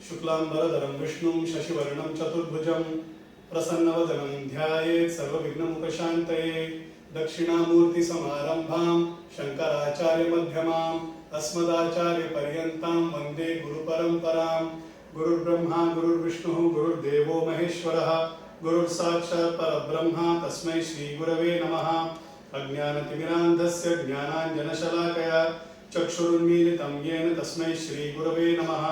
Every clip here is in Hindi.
शुक्लांबरधरं विष्णुं शशिवर्णं चतुर्भुजं प्रसन्नवदनं ध्यायेत् सर्वविघ्नोपशान्तये। दक्षिणामूर्तिसमारम्भां शङ्कराचार्यमध्यमाम् अस्मदाचार्यपर्यन्तां वन्दे गुरुपरम्पराम्। गुरुर्ब्रह्मा गुरुर्विष्णुः गुरुर्देवो महेश्वरः गुरुर्साक्षात् परब्रह्म तस्मै श्रीगुरवे नमः। अज्ञानतिमिरान्धस्य ज्ञानाञ्जनशलाकया चक्षुरुन्मीलितं येन तस्मै श्रीगुरवे नमः।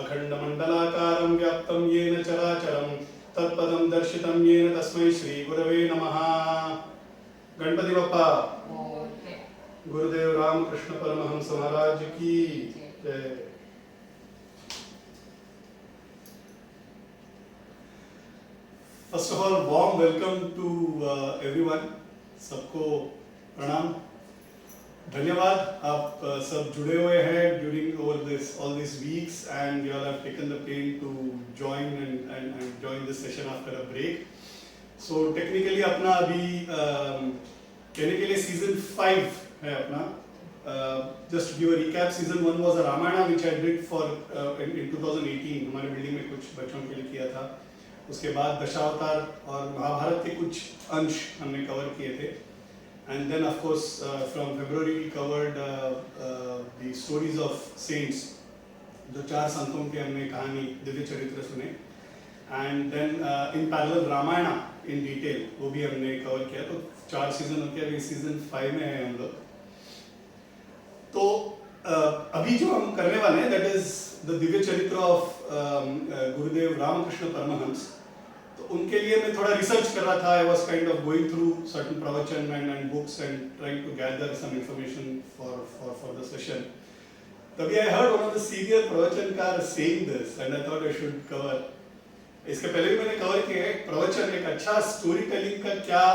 अखण्डमण्डलाकारं व्याप्तं येन चराचरं तत्पदं दर्शितं येन तस्मै श्रीगुरवे नमः। गणपति बप्पा गुरुदेव रामकृष्ण परमहंस महाराज की जय। First of all warm welcome to everyone. सबको प्रणाम, धन्यवाद। आप सब जुड़े हुए हैं during all these weeks and you all have taken the pain to join and join this session after a break. So technically अपना अभी कहने के लिए season 5 है अपना। Just to give a recap, season 1 was a Ramayana which I did for in 2018 हमारे बिल्डिंग में कुछ बच्चों के लिए किया था। उसके बाद दशावतार और महाभारत के कुछ अंश हमने कवर किए थे। And then of course from February we covered the stories of saints, जो 4 संतों के हमने कहानी दिव्य चरित्र सुने। And then in parallel Ramayana in detail वो भी हमने कवर किया। तो 4 सीजन हो गया, अभी सीजन 5 में है हम लोग। तो अभी जो हम करने वाले हैं that is the दिव्य चरित्र of गुरुदेव रामकृष्ण परमहंस। तो उनके लिए मैं थोड़ा रिसर्च कर रहा था। I was kind of going through certain प्रवचन and books and trying to gather some information for the session. तभी I heard one of the senior प्रवचनकार saying this and I thought I should cover. इसके पहले भी मैंने कवर किया है प्रवचन, एक अच्छा स्टोरी टेलिंग का क्या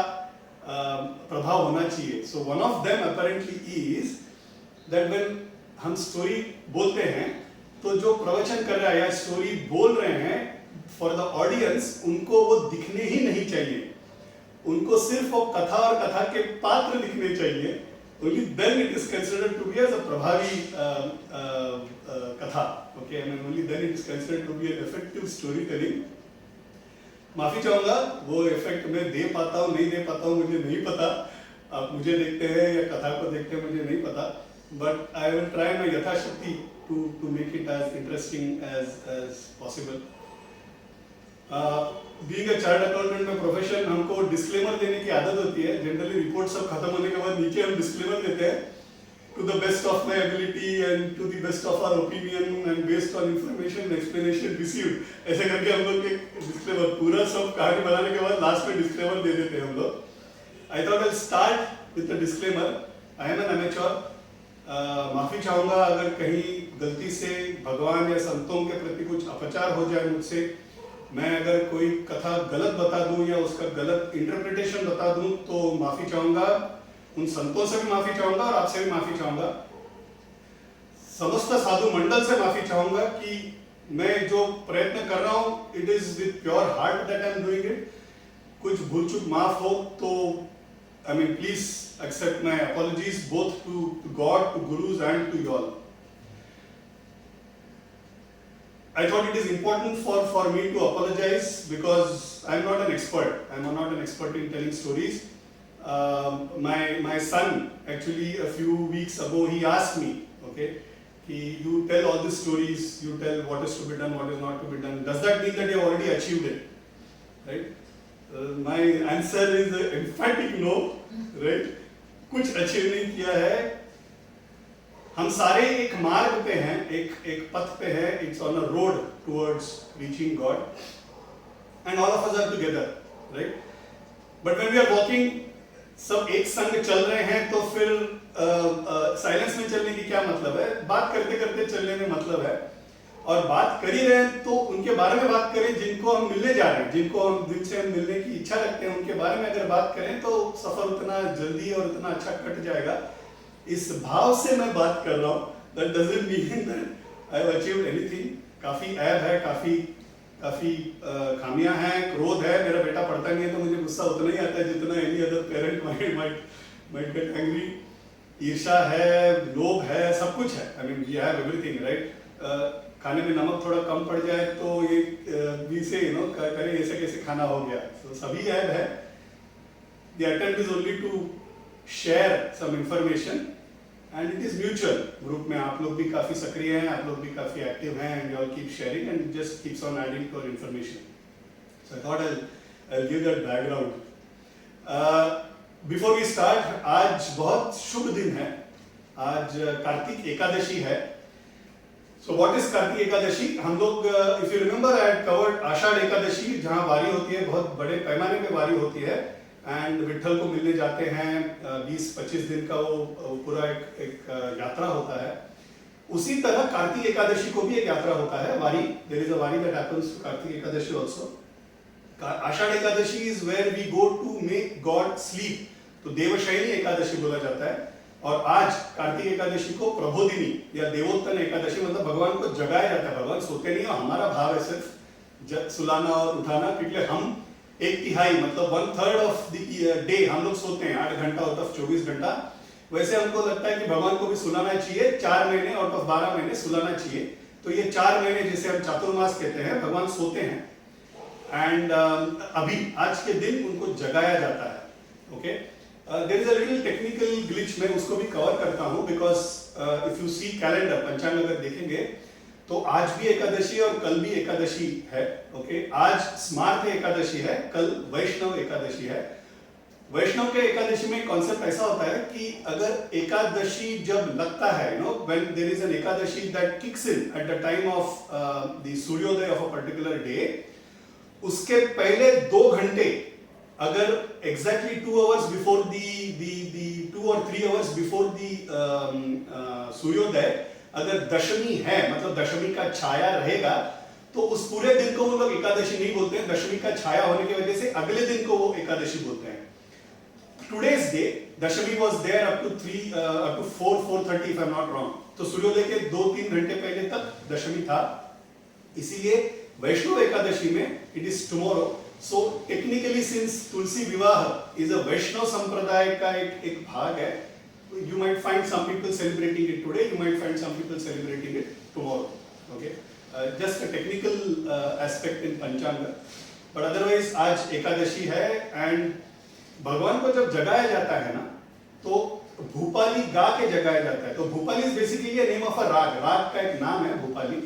प्रभाव होना चाहिए। So one of them apparently is that when हम स्टोरी बोलते हैं तो जो प्रवचन कर रहा है या स्टोरी बोल रहे हैं फॉर द ऑडियंस, उनको वो दिखने ही नहीं चाहिए। उनको सिर्फ वो कथा और कथा के पात्र दिखने चाहिए। Only then it is considered to be as a प्रभावी कथा। Okay, I mean only then it is considered to be an effective storytelling। माफी चाहूंगा वो इफेक्ट मैं दे पाता हूँ नहीं दे पाता हूँ मुझे नहीं पता। आप मुझे देखते हैं या कथा को देखते हैं मुझे नहीं पता, but I will try my यथाशक्ति to make it as interesting as possible। Being a chartered accountant में प्रोफेशन, हमको डिस्क्लेमर देने की आदत होती है। जनरली रिपोर्ट सब खत्म होने के बाद नीचे हम डिस्क्लेमर देते हैं, to the best of my ability and to the best of our opinion and based on information and explanation received. ऐसे करके हम लोग एक डिस्क्लेमर पूरा सब कहानी बनाने के बाद लास्ट में डिस्क्लेमर दे देते हैं हम लोग। I thought I start with the disclaimer. I am an amateur. माफी चाहूंगा अगर कहीं गलती से भगवान या संतों के प्रति कुछ अपचार हो जाए मुझसे। मैं अगर कोई कथा गलत बता दूं या उसका गलत इंटरप्रिटेशन बता दूं तो माफी चाहूंगा। उन संतों से भी माफी चाहूंगा और आपसे भी माफी चाहूंगा। समस्त साधु मंडल से माफी चाहूंगा कि मैं जो प्रयत्न कर रहा हूं it is with pure heart that I am doing it. कुछ भूल चूक माफ हो तो I mean please accept my apologies both to God, to gurus and to you all। I thought it is important for me to apologize because I'm not an expert. I'm not an expert in telling stories। My son actually a few weeks ago he asked me, okay, you tell all these stories, you tell what is to be done, what is not to be done. Does that mean that you have already achieved it? Right? My answer is an emphatic no, right? कुछ अचीव नहीं किया है। हम सारे एक मार्ग पे हैं, एक पथ पे हैं। It's on a road towards reaching God and all of us are together, right? But when we are walking सब एक संग चल रहे हैं तो फिर साइलेंस में चलने की क्या मतलब है? बात करते करते चलने में मतलब है। और बात कर ही रहे हैं तो उनके बारे में बात करें जिनको हम मिलने जा रहे हैं, जिनको हम दिल से हम मिलने की इच्छा रखते हैं, उनके बारे में अगर बात करें तो सफर उतना जल्दी और उतना अच्छा कट जाएगा। इस भाव से मैं बात कर रहा हूँ। That doesn't mean that I have achieved anything। काफी ऐब है, काफी खामियां हैं, क्रोध है। मेरा बेटा पढ़ता नहीं है तो मुझे गुस्सा उतना ही आता है जितना any other parent might get angry। ईर्ष्या है, लोभ है, सब कुछ है। I mean we have everything, right? खाने में नमक थोड़ा कम पड़ जाए तो ये भी से करें ऐसे कैसे खाना हो गया. So सभी ऐड है. The attempt is only to share some information and it is mutual. Group में आप लोग भी काफी सक्रिय हैं, आप लोग भी काफी एक्टिव हैं, and you all keep sharing and just keeps on adding to our information. So I thought I'll give that background. Before we start, आज बहुत शुभ दिन है. आज कार्तिक एकादशी है. So what is Kartik Ekadashi? हम लोग if you remember I had covered आषाढ़ एकादशी जहाँ वारी होती है, बहुत बड़े पैमाने पे वारी होती है एंड विठल को मिलने जाते हैं. 20-25 दिन का वो पूरा एक यात्रा होता है. उसी तरह कार्तिक एकादशी को भी एक यात्रा होता है, वारी. There is a wari that happens to Kartik Ekadashi also. Ashadh Ekadashi is where we go to make God sleep. तो देवशयनी एकादशी बोला जाता है. और आज कार्तिक एकादशी को प्रबोधिनी या देवोत्थान एकादशी, मतलब भगवान को जगाया जाता है. भगवान सोते नहीं, हमारा भाव है सिर्फ सुलाना और उठाना. क्योंकि हम 1/3 मतलब 1/3 ऑफ द डे हम लोग सोते हैं, 8 घंटा आउट ऑफ 24 घंटा. वैसे हमको लगता है कि भगवान को भी सुलाना चाहिए, 4 महीने आउट ऑफ 12 महीने सुलाना चाहिए. तो ये 4 महीने जिसे हम चातुर्मास कहते हैं, भगवान सोते हैं एंड अभी आज के दिन उनको जगाया जाता है. Okay, there is a little technical glitch, मैं उसको भी कवर करता हूँ because if you see calendar, पंचांग अगर देखेंगे तो आज भी एकादशी और कल भी एकादशी है. ओके, आज स्मार्त एकादशी है, कल वैष्णव एकादशी है. वैष्णव के एकादशी में कॉन्सेप्ट ऐसा होता है कि अगर एकादशी जब लगता है, when there is an Ekadashi that kicks in at the time of the सूर्योदय of a particular day, उसके पहले 2 घंटे अगर exactly 2 hours before the 2 or 3 hours before the सूर्योदय अगर दशमी है, मतलब दशमी का छाया रहेगा, तो उस पूरे दिन को वो लोग एकादशी नहीं बोलते हैं. दशमी का छाया होने की वजह से अगले दिन को वो एकादशी बोलते हैं. Today's day Dashami was there up to 4:30 if I'm not wrong. तो सूर्योदय के 2-3 घंटे पहले तक दशमी था. इसीलिए वैष्णव एकादशी में it is tomorrow. So technically since तुलसी विवाह is a वैष्णव संप्रदाय का एक भाग है, you might find some people celebrating it today, you might find some people celebrating it tomorrow. Okay, just a technical aspect in पंचांग, but otherwise आज एकादशी है एंड भगवान को जब जगाया जाता है ना, तो भूपाली गा के जगाया जाता है. तो Bhupali is basically name of a राग. राग का एक नाम है भूपाली.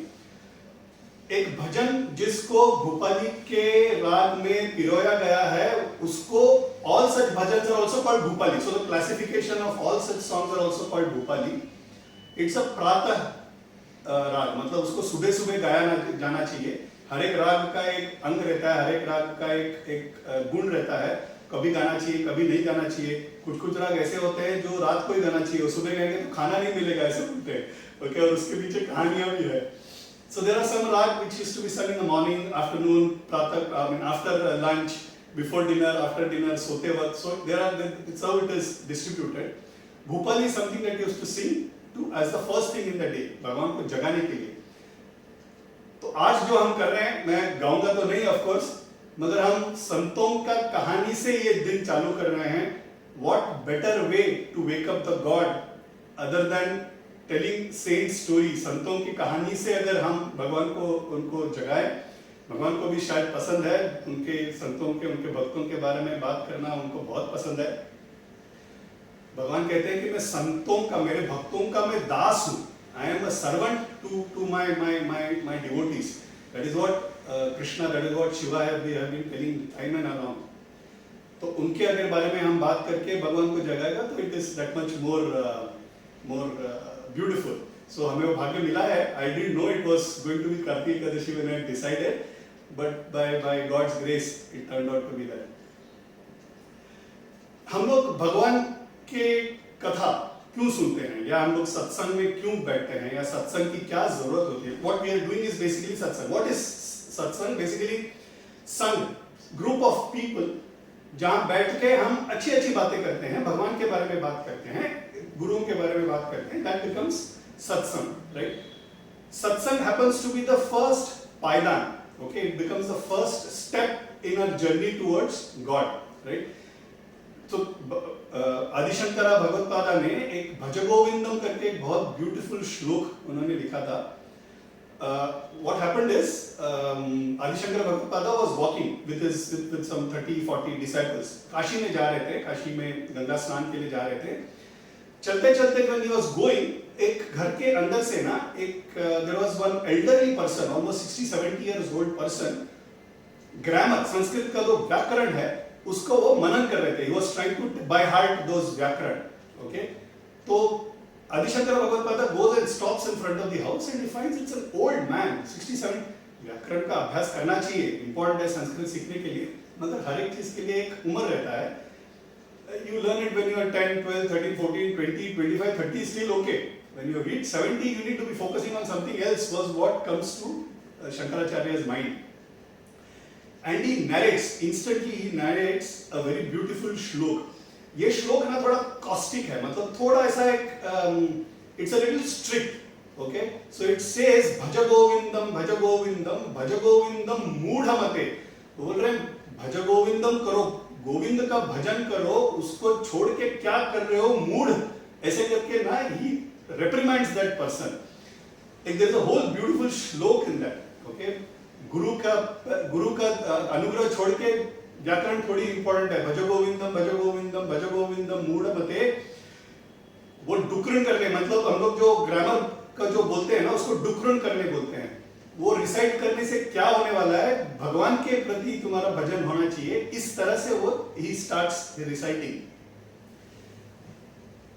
एक भजन जिसको भूपाली के राग में पिरोया गया है, उसको all such bhajans are also called Bhupali. So the classification of all such songs are also called Bhupali. It's a प्रातः राग, मतलब उसको सुबह सुबह गाया जाना चाहिए. हर एक राग का एक अंग रहता है, हर एक राग का एक गुण रहता है. कभी गाना चाहिए, कभी नहीं गाना चाहिए. कुछ राग ऐसे होते हैं जो रात को ही गाना चाहिए, सुबह गाएंगे तो खाना नहीं मिलेगा, ऐसे बोलते हैं. ओके, और उसके पीछे कहानियां भी है. So there are some rag which used to be sung in the morning, afternoon, after lunch, before dinner, after dinner, sote waqt. So it's how it is distributed. Bhupali is something that you used to sing as the first thing in the day, भगवान को जगाने के लिए. तो आज जो हम कर रहे हैं, मैं गाऊंगा तो नहीं of course, मगर हम संतों का कहानी से ये दिन चालू कर रहे हैं. What better way to wake up the God other than telling saint story. संतों की कहानी से अगर हम भगवान को उनको जगाए, भगवान को भी शायद पसंद है उनके संतों के, उनके भक्तों के बारे में बात करना उनको बहुत पसंद है. भगवान कहते हैं कि मैं संतों का, मेरे भक्तों का मैं दास हूँ. I am a servant to my devotees. That is what Krishna, that is what Shiva have been telling time and around. तो उनके अगर बारे में हम बात करके भगवान को जगाएगा तो it is that much more beautiful. So हमें वो भाग्य मिला है. I didn't know it was going to be Kartik Ekadashi when I decided, but by God's grace it turned out to be that. हम लोग भगवान के कथा क्यों सुनते हैं, या हम लोग सत्संग में क्यों बैठते हैं, या सत्संग की क्या जरूरत होती है? What we are doing is basically सत्संग. What is सत्संग? Basically संग, group of people जहाँ बैठ के हम अच्छी बातें करते हैं, भगवान के बारे में बात करते हैं, गुरुओं के बारे में बात करते हैं. That becomes satsang, right? Satsang happens to be the first paidan. Okay, it becomes the first step in our journey towards God, right? तो आदिशंकरा भगवत्पादा ने एक भजगोविंदम करके एक बहुत ब्यूटीफुल श्लोक उन्होंने लिखा था. what happened is Adi Shankara Bhagavad was walking with some 30-40 disciples. Kashi में जा रहे थे, काशी में गंगा स्नान के लिए जा रहे थे. चलते चलते when he was going, एक घर के अंदर से ना एक there was one elderly person, almost 60-70 years old person, grammar Sanskrit का जो व्याकरण है उसको वो मनन कर रहे थे. He was trying to by heart those व्याकरण. Okay, तो Adi Shankara Bhagavad goes and stops in front of the house and he finds it's an old man, 67. व्याकरण का अभ्यास करना चाहिए, important है संस्कृत सीखने के लिए, मगर हर एक चीज के लिए एक उम्र रहता है. You learn it when you are 10, 12, 13, 14, 20, 25, 30 is still okay. When you reach 70, you need to be focusing on something else, was what comes to Shankaracharya's mind. And he narrates, instantly he narrates a very beautiful shlok. ये श्लोक ना थोड़ा कॉस्टिक है, मतलब थोड़ा ऐसा एक it's a little strict. Okay, so it says भज गोविंदम भज गोविंदम भज गोविंदम मूढ़मते. बोल रहे हैं भज गोविंदम करो, गोविंद का भजन करो, उसको छोड़ के क्या कर रहे हो मूढ़, ऐसे करके ना ही reprimands that person. Like there is a whole beautiful श्लोक in that. Okay, गुरु का अनुग्रह छोड़ के व्याकरण थोड़ी इंपॉर्टेंट है. भज गोविंदम भज गोविंदम भज गोविंदम मूढ़मते. वो डुकरण करने, मतलब हम लोग जो ग्रामर का जो बोलते हैं ना उसको डुकरण करने बोलते हैं. वो रिसाइट करने से क्या होने वाला है, भगवान के प्रति तुम्हारा भजन होना चाहिए, इस तरह से वो ही स्टार्ट्स रिसाइटिंग.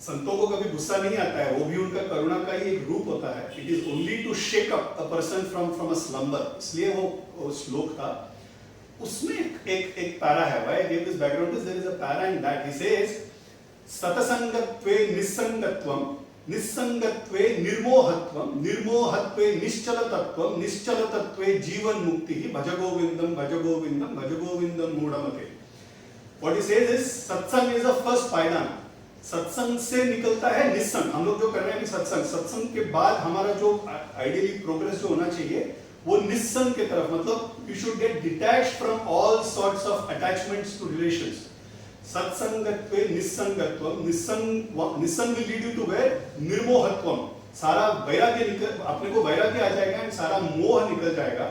संतों को कभी गुस्सा नहीं आता है, वो भी उनका करुणा का ही एक रूप होता है. It is only to shake up a person from a slumber. इसलिए वो श्लोक था. उसमें एक पैरा है. Why I give this background is there is a para in that he says सतसंगत्वे निस्संगत्वम निस्संगत्वे निर्मोहत्वम निर्मोहत्वे निश्चलतत्वम निश्चलतत्वे जीवन मुक्ति भज गोविंदम भज गोविंदम भज गोविंदम मूढ़मते. What he says is satsang is the first पायदान. सत्संग से निकलता है निस्संग. हम लोग जो कर रहे हैं सत्संग के बाद हमारा जो आइडियली प्रोग्रेस जो होना चाहिए वो निस्संग के तरफ, मतलब you should get detached from all sorts of attachments to relations. सत्संगत्वे निस्संगत्वम निस्संग will lead you to where निर्मोहत्वम. सारा वैराग्य निकल, अपने को वैराग्य आ जाएगा एंड सारा मोह निकल जाएगा.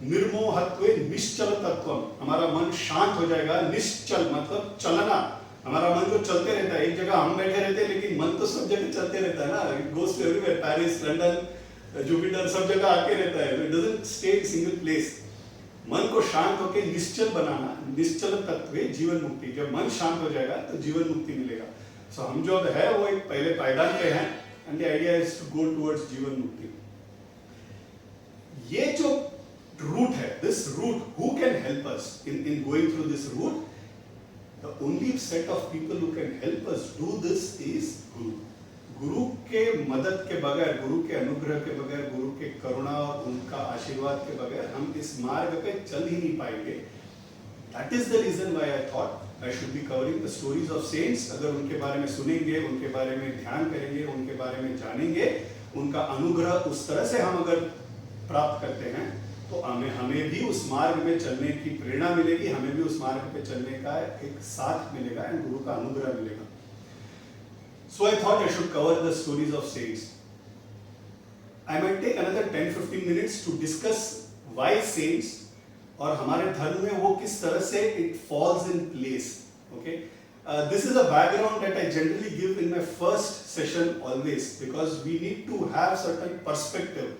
निर्मोहत्वे निश्चल तत्वम, हमारा मन शांत हो जाएगा. निश्चल मतलब चलना, हमारा मन जो चलते रहता है, एक जगह हम बैठे रहते हैं लेकिन मन तो सब जगह चलते रहता है ना. It goes to everywhere, Paris, London, Jupiter, सब जगह आके रहता है. It doesn't stay in single place. मन को शांत होकर निश्चल बनाना, निश्चल तत्वे जीवन मुक्ति. जब मन शांत हो जाएगा तो जीवन मुक्ति मिलेगा. सो हम जो है वो एक पहले पायदान पे हैं and the idea is to go towards जीवन मुक्ति. ये जो रूट है, this route, who can help us in going through this route? The only set of people who can help us do this is Guru. गुरु के मदद के बगैर, गुरु के अनुग्रह के बगैर, गुरु के करुणा और उनका आशीर्वाद के बगैर हम इस मार्ग पे चल ही नहीं पाएंगे. That is the reason why I thought I should be covering the stories of saints. अगर उनके बारे में सुनेंगे, उनके बारे में ध्यान करेंगे, उनके बारे में जानेंगे, उनका अनुग्रह उस तरह से हम अगर प्राप्त करते हैं तो हमें भी उस मार्ग में चलने की प्रेरणा मिलेगी, हमें भी उस मार्ग पे चलने का एक साथ मिलेगा एंड गुरु का अनुग्रह मिलेगा. So I thought I should cover the stories of saints. I might take another 10-15 minutes to discuss why saints और हमारे धर्म में वो किस तरह से it falls in place. Okay, this is a background that I generally give in my first session always because we need to have certain perspective.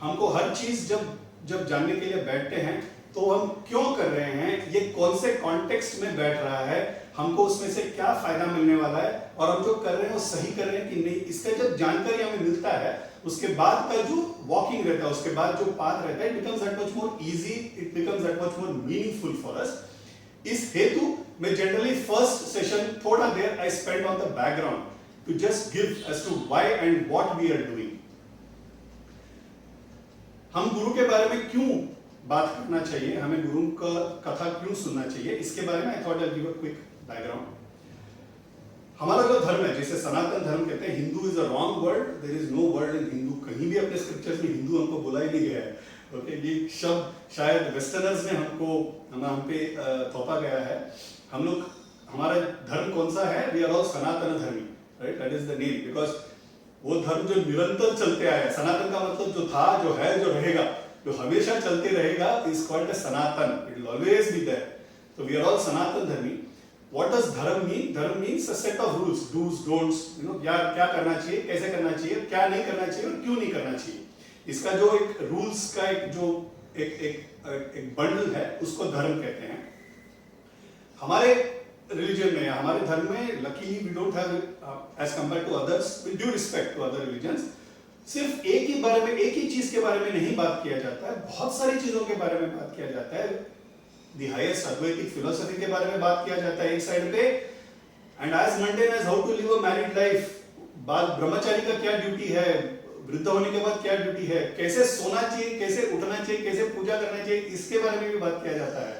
हमको हर चीज जब जानने के लिए बैठते हैं तो हम क्यों कर रहे हैं, ये कौन से कॉन्टेक्स्ट में बैठ रहा है, हमको उसमें से क्या फायदा मिलने वाला है और हम जो कर रहे हैं वो सही कर रहे हैं कि नहीं, इसका जब जानकारी हमें मिलता है उसके बाद का जो वॉकिंग रहता है, उसके बाद जो पाथ रहता है, it becomes that much more easy, it becomes that much more meaningful for us. इस हेतु मैं जनरली फर्स्ट सेशन थोड़ा देर I spend on the background to just give as to why and what we are doing. हम गुरु के बारे में क्यों बात करना चाहिए, हमें गुरु का कथा क्यों सुनना चाहिए, इसके बारे में I thought I give a quick background. हमारा जो धर्म है, जिसे सनातन धर्म कहते हैं, Hindu is a wrong word. There is no word in Hindu. कहीं भी अपने स्क्रिप्चर्स में हिंदू हमको बोला ही नहीं गया है. ओके, ये शब्द शायद वेस्टर्नर्स ने हम पे थोपा गया है. हम लोग, हमारा धर्म कौन सा है? वी आर ऑल सनातन धर्मी, right? That is the name because वो धर्म जो निरंतर चलते आए, सनातन का मतलब जो था, जो है, जो रहेगा, जो हमेशा चलते रहेगा, is called a Sanatan. It will always be there. So we are all Sanatan Dharmi. What does dharm mean? Dharm means a set of rules, do's, don'ts. You know, क्या करना चाहिए, कैसे करना चाहिए, क्या नहीं करना चाहिए और क्यों नहीं करना चाहिए. इसका जो एक रूल्स का एक बंडल है, उसको धर्म कहते हैं. हमारे रिलीजन में, हमारे धर्म में, luckily we don't have as compare to others, with due respect to other religions, सिर्फ एक ही बारे में, एक ही चीज के बारे में नहीं बात किया जाता है, बहुत सारी चीजों के बारे में बात किया जाता है. The highest Advaitic philosophy के बारे में बात किया जाता है एक साइड पे, and as mundane as how to live a married life, बाद ब्रह्मचारी का क्या ड्यूटी है, वृद्ध होने के बाद क्या ड्यूटी है, कैसे सोना चाहिए, कैसे उठना चाहिए, कैसे पूजा करना चाहिए, इसके बारे में भी बात किया जाता है.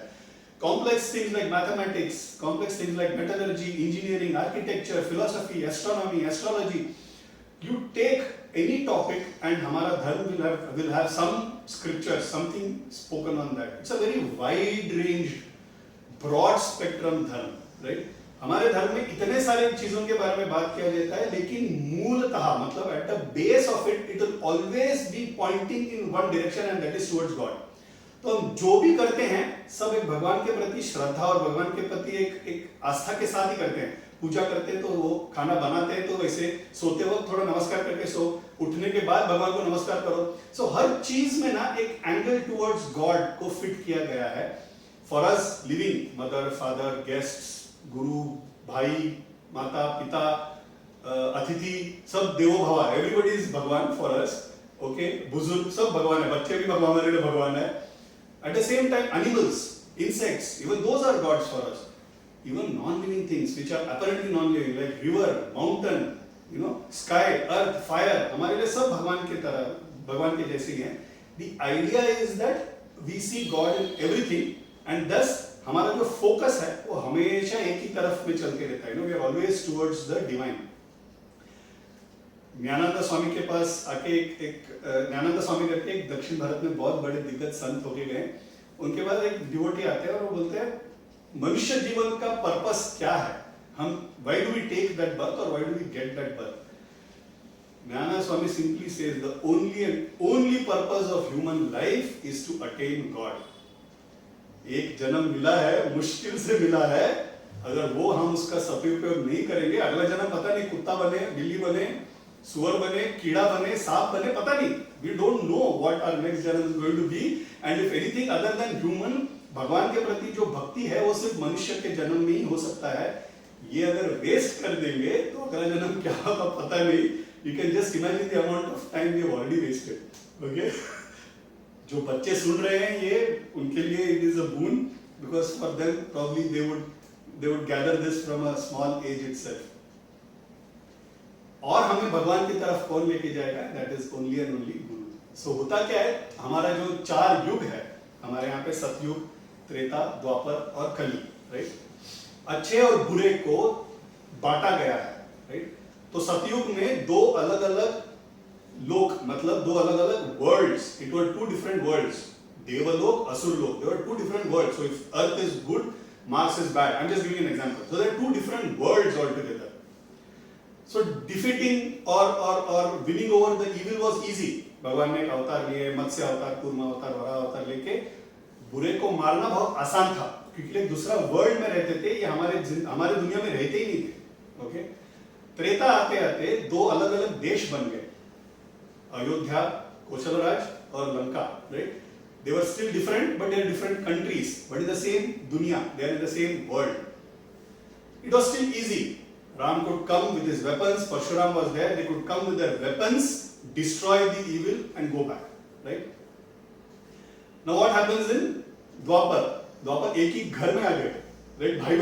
Complex things like mathematics, complex things like metallurgy, engineering, architecture, philosophy, astronomy, astrology. You take any topic and हमारा धर्म will have some scripture, something spoken on that. It's a very wide ranged, broad spectrum धर्म, right? हमारे धर्म में इतने सारे चीजों के बारे में बात किया जाता है, लेकिन मूलतः मतलब at the base of it, it will always be pointing in one direction and that is towards God. तो हम जो भी करते हैं सब एक भगवान के प्रति श्रद्धा और भगवान के प्रति एक आस्था के साथ ही करते हैं. पूजा करते हैं तो वो, खाना बनाते हैं तो वैसे, सोते वक्त थोड़ा नमस्कार करके सो, उठने के बाद भगवान को नमस्कार करो. सो हर चीज में ना एक एंगल टुवर्ड्स गॉड को फिट किया गया है. For us living, mother, father, guests, गुरु, भाई, माता, पिता, अतिथि, सब देवो भव, एवरीबॉडी इज भगवान फॉर अस. ओके, बुजुर्ग सब भगवान है, बच्चे भी भगवान, हमारे लिए भगवान है. At the same time, animals, insects, even those are gods for us. Even non-living things which are apparently non-living, like river, mountain, you know, sky, earth, fire, हमारे लिए सब भगवान के तरह, भगवान के जैसे ही हैं. The idea is that we see God in everything, and thus हमारा जो focus है वो हमेशा एक ही तरफ में चलते रहता है. You know, we are always towards the divine. Gyananand Swami के पास आके ज्ञानानंद स्वामी करके एक दक्षिण भारत में बहुत बड़े दिग्गज संत होके गए. उनके बाद एक डिवोटी आते हैं और वो बोलते हैं मनुष्य जीवन का पर्पस क्या है, हम why do we take that birth और why do we get that birth. Gyanananda Swami simply says the only purpose of human life is to attain God. एक जन्म मिला है, मुश्किल से मिला है, अगर वो हम उसका सदुपयोग नहीं करेंगे, अगला जन्म पता नहीं कुत्ता बने, बिल्ली बने, सुअर बने, कीड़ा बने, सांप बने, पता नहीं. We don't know what our next जन्म is going to be, and if anything other than human, भगवान के प्रति जो भक्ति है वो सिर्फ मनुष्य के जन्म में ही हो सकता है. ये अगर वेस्ट कर देंगे तो अगला जन्म क्या होगा पता नहीं. You can just imagine the amount of time we have already wasted. Okay? जो बच्चे सुन रहे हैं ये, उनके लिए it is a boon because for them probably they would gather this from a small age itself. और हमें भगवान की तरफ कौन लेके जाएगा? That is only and only गुरु. सो होता क्या है, हमारा जो 4 युग है, हमारे यहाँ पे सतयुग, त्रेता, द्वापर और कली, राइट? अच्छे और बुरे को बांटा गया है, राइट? तो सतयुग में 2 अलग अलग लोक, मतलब 2 अलग अलग worlds. It were 2 different worlds, Devlok, Asurlok. They were 2 different worlds. So if earth is good, Mars is bad. I am just giving an example. So there are 2 different worlds all together. So defeating or winning over the evil was easy. भगवान ने एक अवतार लिए, मत्स्य अवतार, कूर्मा अवतार, वराह अवतार लेके बुरे को मारना बहुत आसान था, क्योंकि एक दूसरा वर्ल्ड में रहते थे, ये हमारे दुनिया में रहते ही नहीं थे. ओके, त्रेता आते आते 2 अलग अलग देश बन गए, अयोध्या, कौशल राज और Lanka, right? They were still different, but they are different countries, but in the same दुनिया, they are in the same world. It was still easy. Ram could come with his weapons, Parshuram was there, they could come with their weapons, destroy the evil and go back, right? Now what happens in Dwapar? Dwapar एक ही घर में आ गए, right? भाई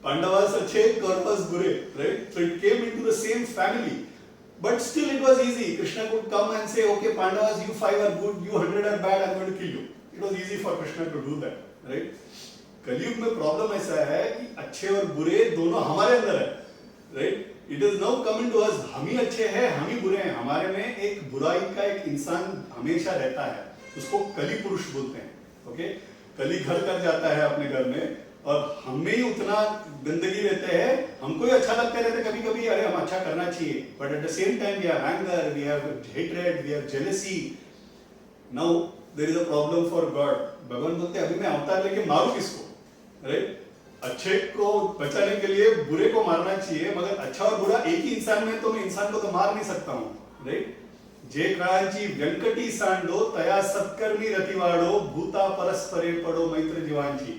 Pandavas अच्छे, Kauravas बुरे, right? So it came into the same family, but still it was easy. Krishna could come and say, okay Pandavas, you 5 are good, you 100 are bad, I am going to kill you. It was easy for Krishna to do that, right? कलयुग में प्रॉब्लम ऐसा है कि अच्छे और बुरे दोनों हमारे अंदर है, right? It is now coming to us. हम ही अच्छे हैं, हम ही बुरे हैं. हमारे में एक बुराई का एक इंसान हमेशा रहता है, उसको कली पुरुष बोलते हैं. ओके, कली घर कर जाता है अपने घर में और हम में ही उतना गंदगी रहते हैं, हमको ही अच्छा लगता रहता है कभी कभी, अरे हम अच्छा करना चाहिए, but at the same time we have anger, we have hatred, we have jealousy. Now there is a problem for God. भगवान बोलते हैं अभी मैं अवतार लेके मारूं किसको, राइट? अच्छे को बचाने के लिए बुरे को मारना चाहिए, मगर अच्छा और बुरा एक ही इंसान में, तो मैं इंसान को तो मार नहीं सकता हूं, राइट? जे काळांची व्यंकटी सांडो तया सत्कर्मी रतिवाडो भूता परस्परे पडो मैत्र जीवांची.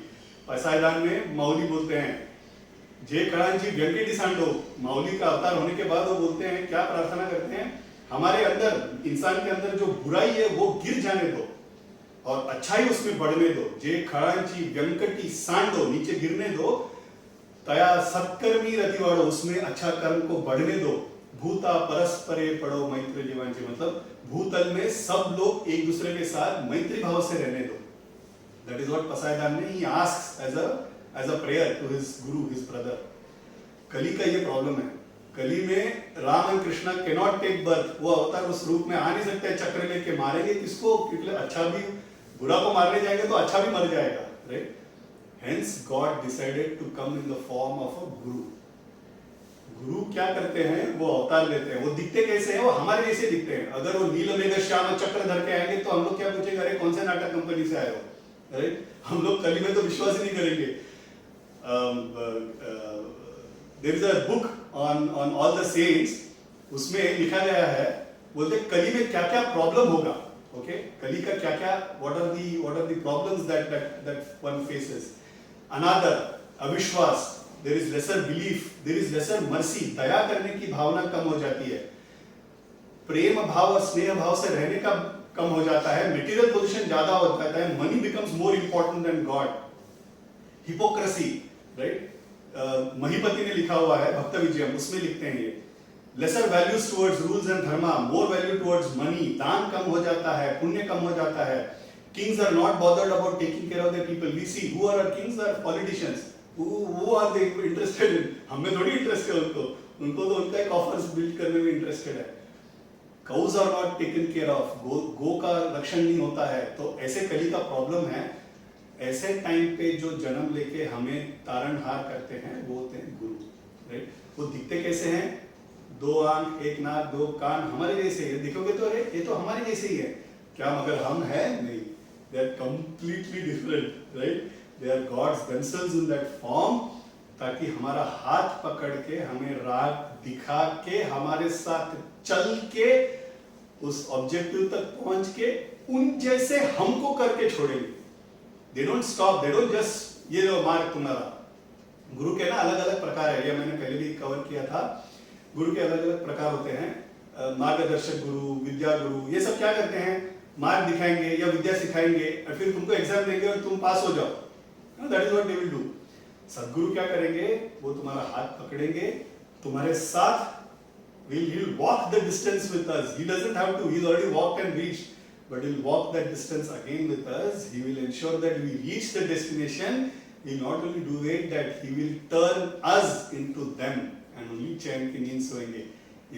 पसायदान में माऊली बोलते हैं जे काळांची व्यंकटी सांडो, माऊली का अवतार होने के बाद वो बोलते हैं, क्या प्रार्थना करते हैं, हमारे अंदर, इंसान के अंदर जो बुराई है वो गिर जाने दो और अच्छाई उसमें बढ़ने दो. जे खड़ांची व्यंकटी सांडो, नीचे गिरने दो, तया सत्कर्मी रतिवाड़ो, उसमें अच्छा कर्म को बढ़ने दो. भूता परस्परे पड़ो मैत्री जीवांची, मतलब भूतल में सब लोग एक दूसरे के साथ मैत्री भाव से रहने दो. दैट इज व्हाट पसायदान ने ही asks as a prayer to his guru, his brother. Kali का ये प्रॉब्लम है. कली में Ram and Krishna can not take birth. वो अवतार उस रूप में आ नहीं सकते, चक्र लेके मारेंगे किसको, क्योंकि अच्छा भी, बुरा को मारने जाएंगे तो अच्छा भी मर जाएगा, right? Hence God decided to come in the form of a guru. Guru क्या करते हैं, वो अवतार लेते हैं. वो दिखते कैसे हैं, वो हमारे जैसे दिखते हैं. अगर वो नीलमेघ श्याम चक्र धर के आएंगे तो हम लोग क्या पूछेंगे, अरे कौन से नाटक कंपनी से आए हो, राइट? हम लोग कली में तो विश्वास ही नहीं करेंगे. There is a book on all the saints, उसमें लिखा गया है, बोलते कली में क्या क्या प्रॉब्लम होगा. ओके, कली का क्या क्या, what are the problems that one faces. अनादर, अविश्वास, there is lesser belief, there is lesser mercy, दया करने की भावना कम हो जाती है. प्रेम भाव और स्नेह भाव से रहने का कम हो जाता है. मटेरियल पोजीशन ज्यादा हो जाता है. Money becomes more important than God. Hypocrisy, right? Mahipati ने लिखा हुआ है भक्त विजयम, उसमें लिखते हैं ये, lesser values towards rules and dharma, more value towards money. दान कम हो जाता है, पुण्य कम हो जाता है. Kings are not bothered about taking care of their people. We see who are kings are politicians. Who are they interested in, हमें थोड़ी इंटरेस्ट है उनको तो उनका एक ऑफर्स बिल्ड करने में इंटरेस्टेड है. Cows are not taken care of, गो का रक्षण नहीं होता है. तो ऐसे कली का प्रॉब्लम है. ऐसे टाइम पे जो जन्म लेके हमें तारणहार करते हैं वो होते हैं गुरु, राइट? वो दिखते कैसे हैं, दो आंख, एक नाक, दो कान, हमारे जैसे ही. देखोगे तो अरे ये तो हमारे जैसे ही है क्या, मगर हम हैं नहीं. They are completely different, right? They are gods themselves in that form, ताकि हमारा हाथ पकड़ के, हमें राह दिखा के, हमारे साथ चल के, उस ऑब्जेक्टिव तक पहुंच के उन जैसे हमको करके छोड़ेंगे. They don't stop, they don't just, ये जो मार्ग तुम्हारा. गुरु के ना अलग अलग प्रकार है, ये मैंने पहले भी कवर किया था. गुरु के अलग अलग प्रकार होते हैं. मार्गदर्शक गुरु, विद्या गुरु, ये सब क्या करते हैं, मार्ग दिखाएंगे या विद्या सिखाएंगे और फिर तुमको एग्जाम देंगे और तुम पास हो जाओ. That is what they will do. सदगुरु क्या करेंगे, वो तुम्हारा हाथ पकड़ेंगे, तुम्हारे साथ, he'll walk the distance with us. He doesn't have to, he's already walked and reached, but he'll walk that distance again with us. He will ensure that we reach the destination. He'll not only do it, that he will turn us into them, and only चैन की नींद सोएंगे.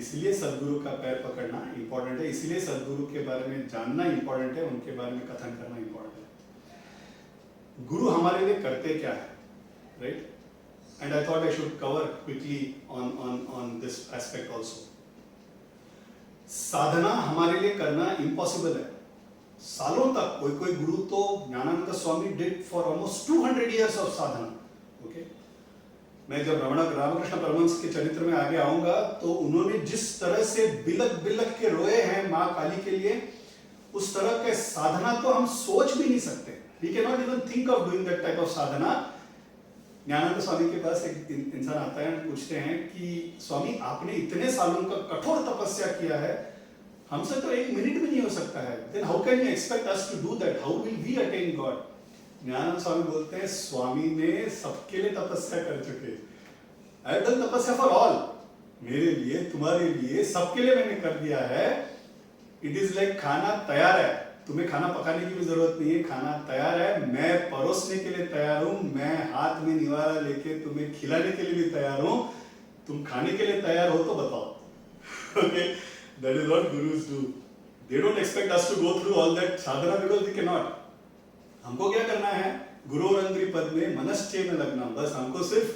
इसलिए सदगुरु का पैर पकड़ना इंपॉर्टेंट है. इसलिए सदगुरु के बारे में जानना इंपॉर्टेंट है, उनके बारे में कथन करना इंपॉर्टेंट है. गुरु हमारे लिए करते क्या है, right? And I thought I should cover quickly on this aspect also. साधना हमारे लिए करना इम्पॉसिबल है. सालों तक कोई गुरु तो, ज्ञानानंद स्वामी did for almost 200 years of Sadhana. Okay, मैं जब रामकृष्ण परमहंस के चरित्र में आगे आऊंगा तो उन्होंने जिस तरह से बिलक के रोए हैं माँ काली के लिए, उस तरह के साधना तो हम सोच भी नहीं सकते. We cannot even think of doing that type of साधना. ज्ञानानंद स्वामी के पास एक इंसान आता है, पूछते हैं कि स्वामी आपने इतने सालों का कठोर तपस्या किया है, हमसे तो एक मिनट भी नहीं हो सकता है. Then how can you expect us to do that? How will we attain God? Gyananand Swami बोलते हैं, स्वामी ने सबके लिए तपस्या कर चुके. I have done तपस्या for all. मेरे लिए, तुम्हारे लिए, सबके लिए मैंने कर दिया है. It is like खाना तैयार है, तुम्हें खाना पकाने की भी जरूरत नहीं है, खाना तैयार है, मैं परोसने के लिए तैयार हूं, मैं हाथ में निवाला लेके तुम्हें खिलाने के लिए भी तैयार हूं. तुम खाने के लिए तैयार हो तो बताओ. Okay, that is what gurus do. They don't expect us to go through all that sadhana because we cannot. हमको क्या करना है, गुरोरंग्री पद में मनश्चे में लगना, बस हमको सिर्फ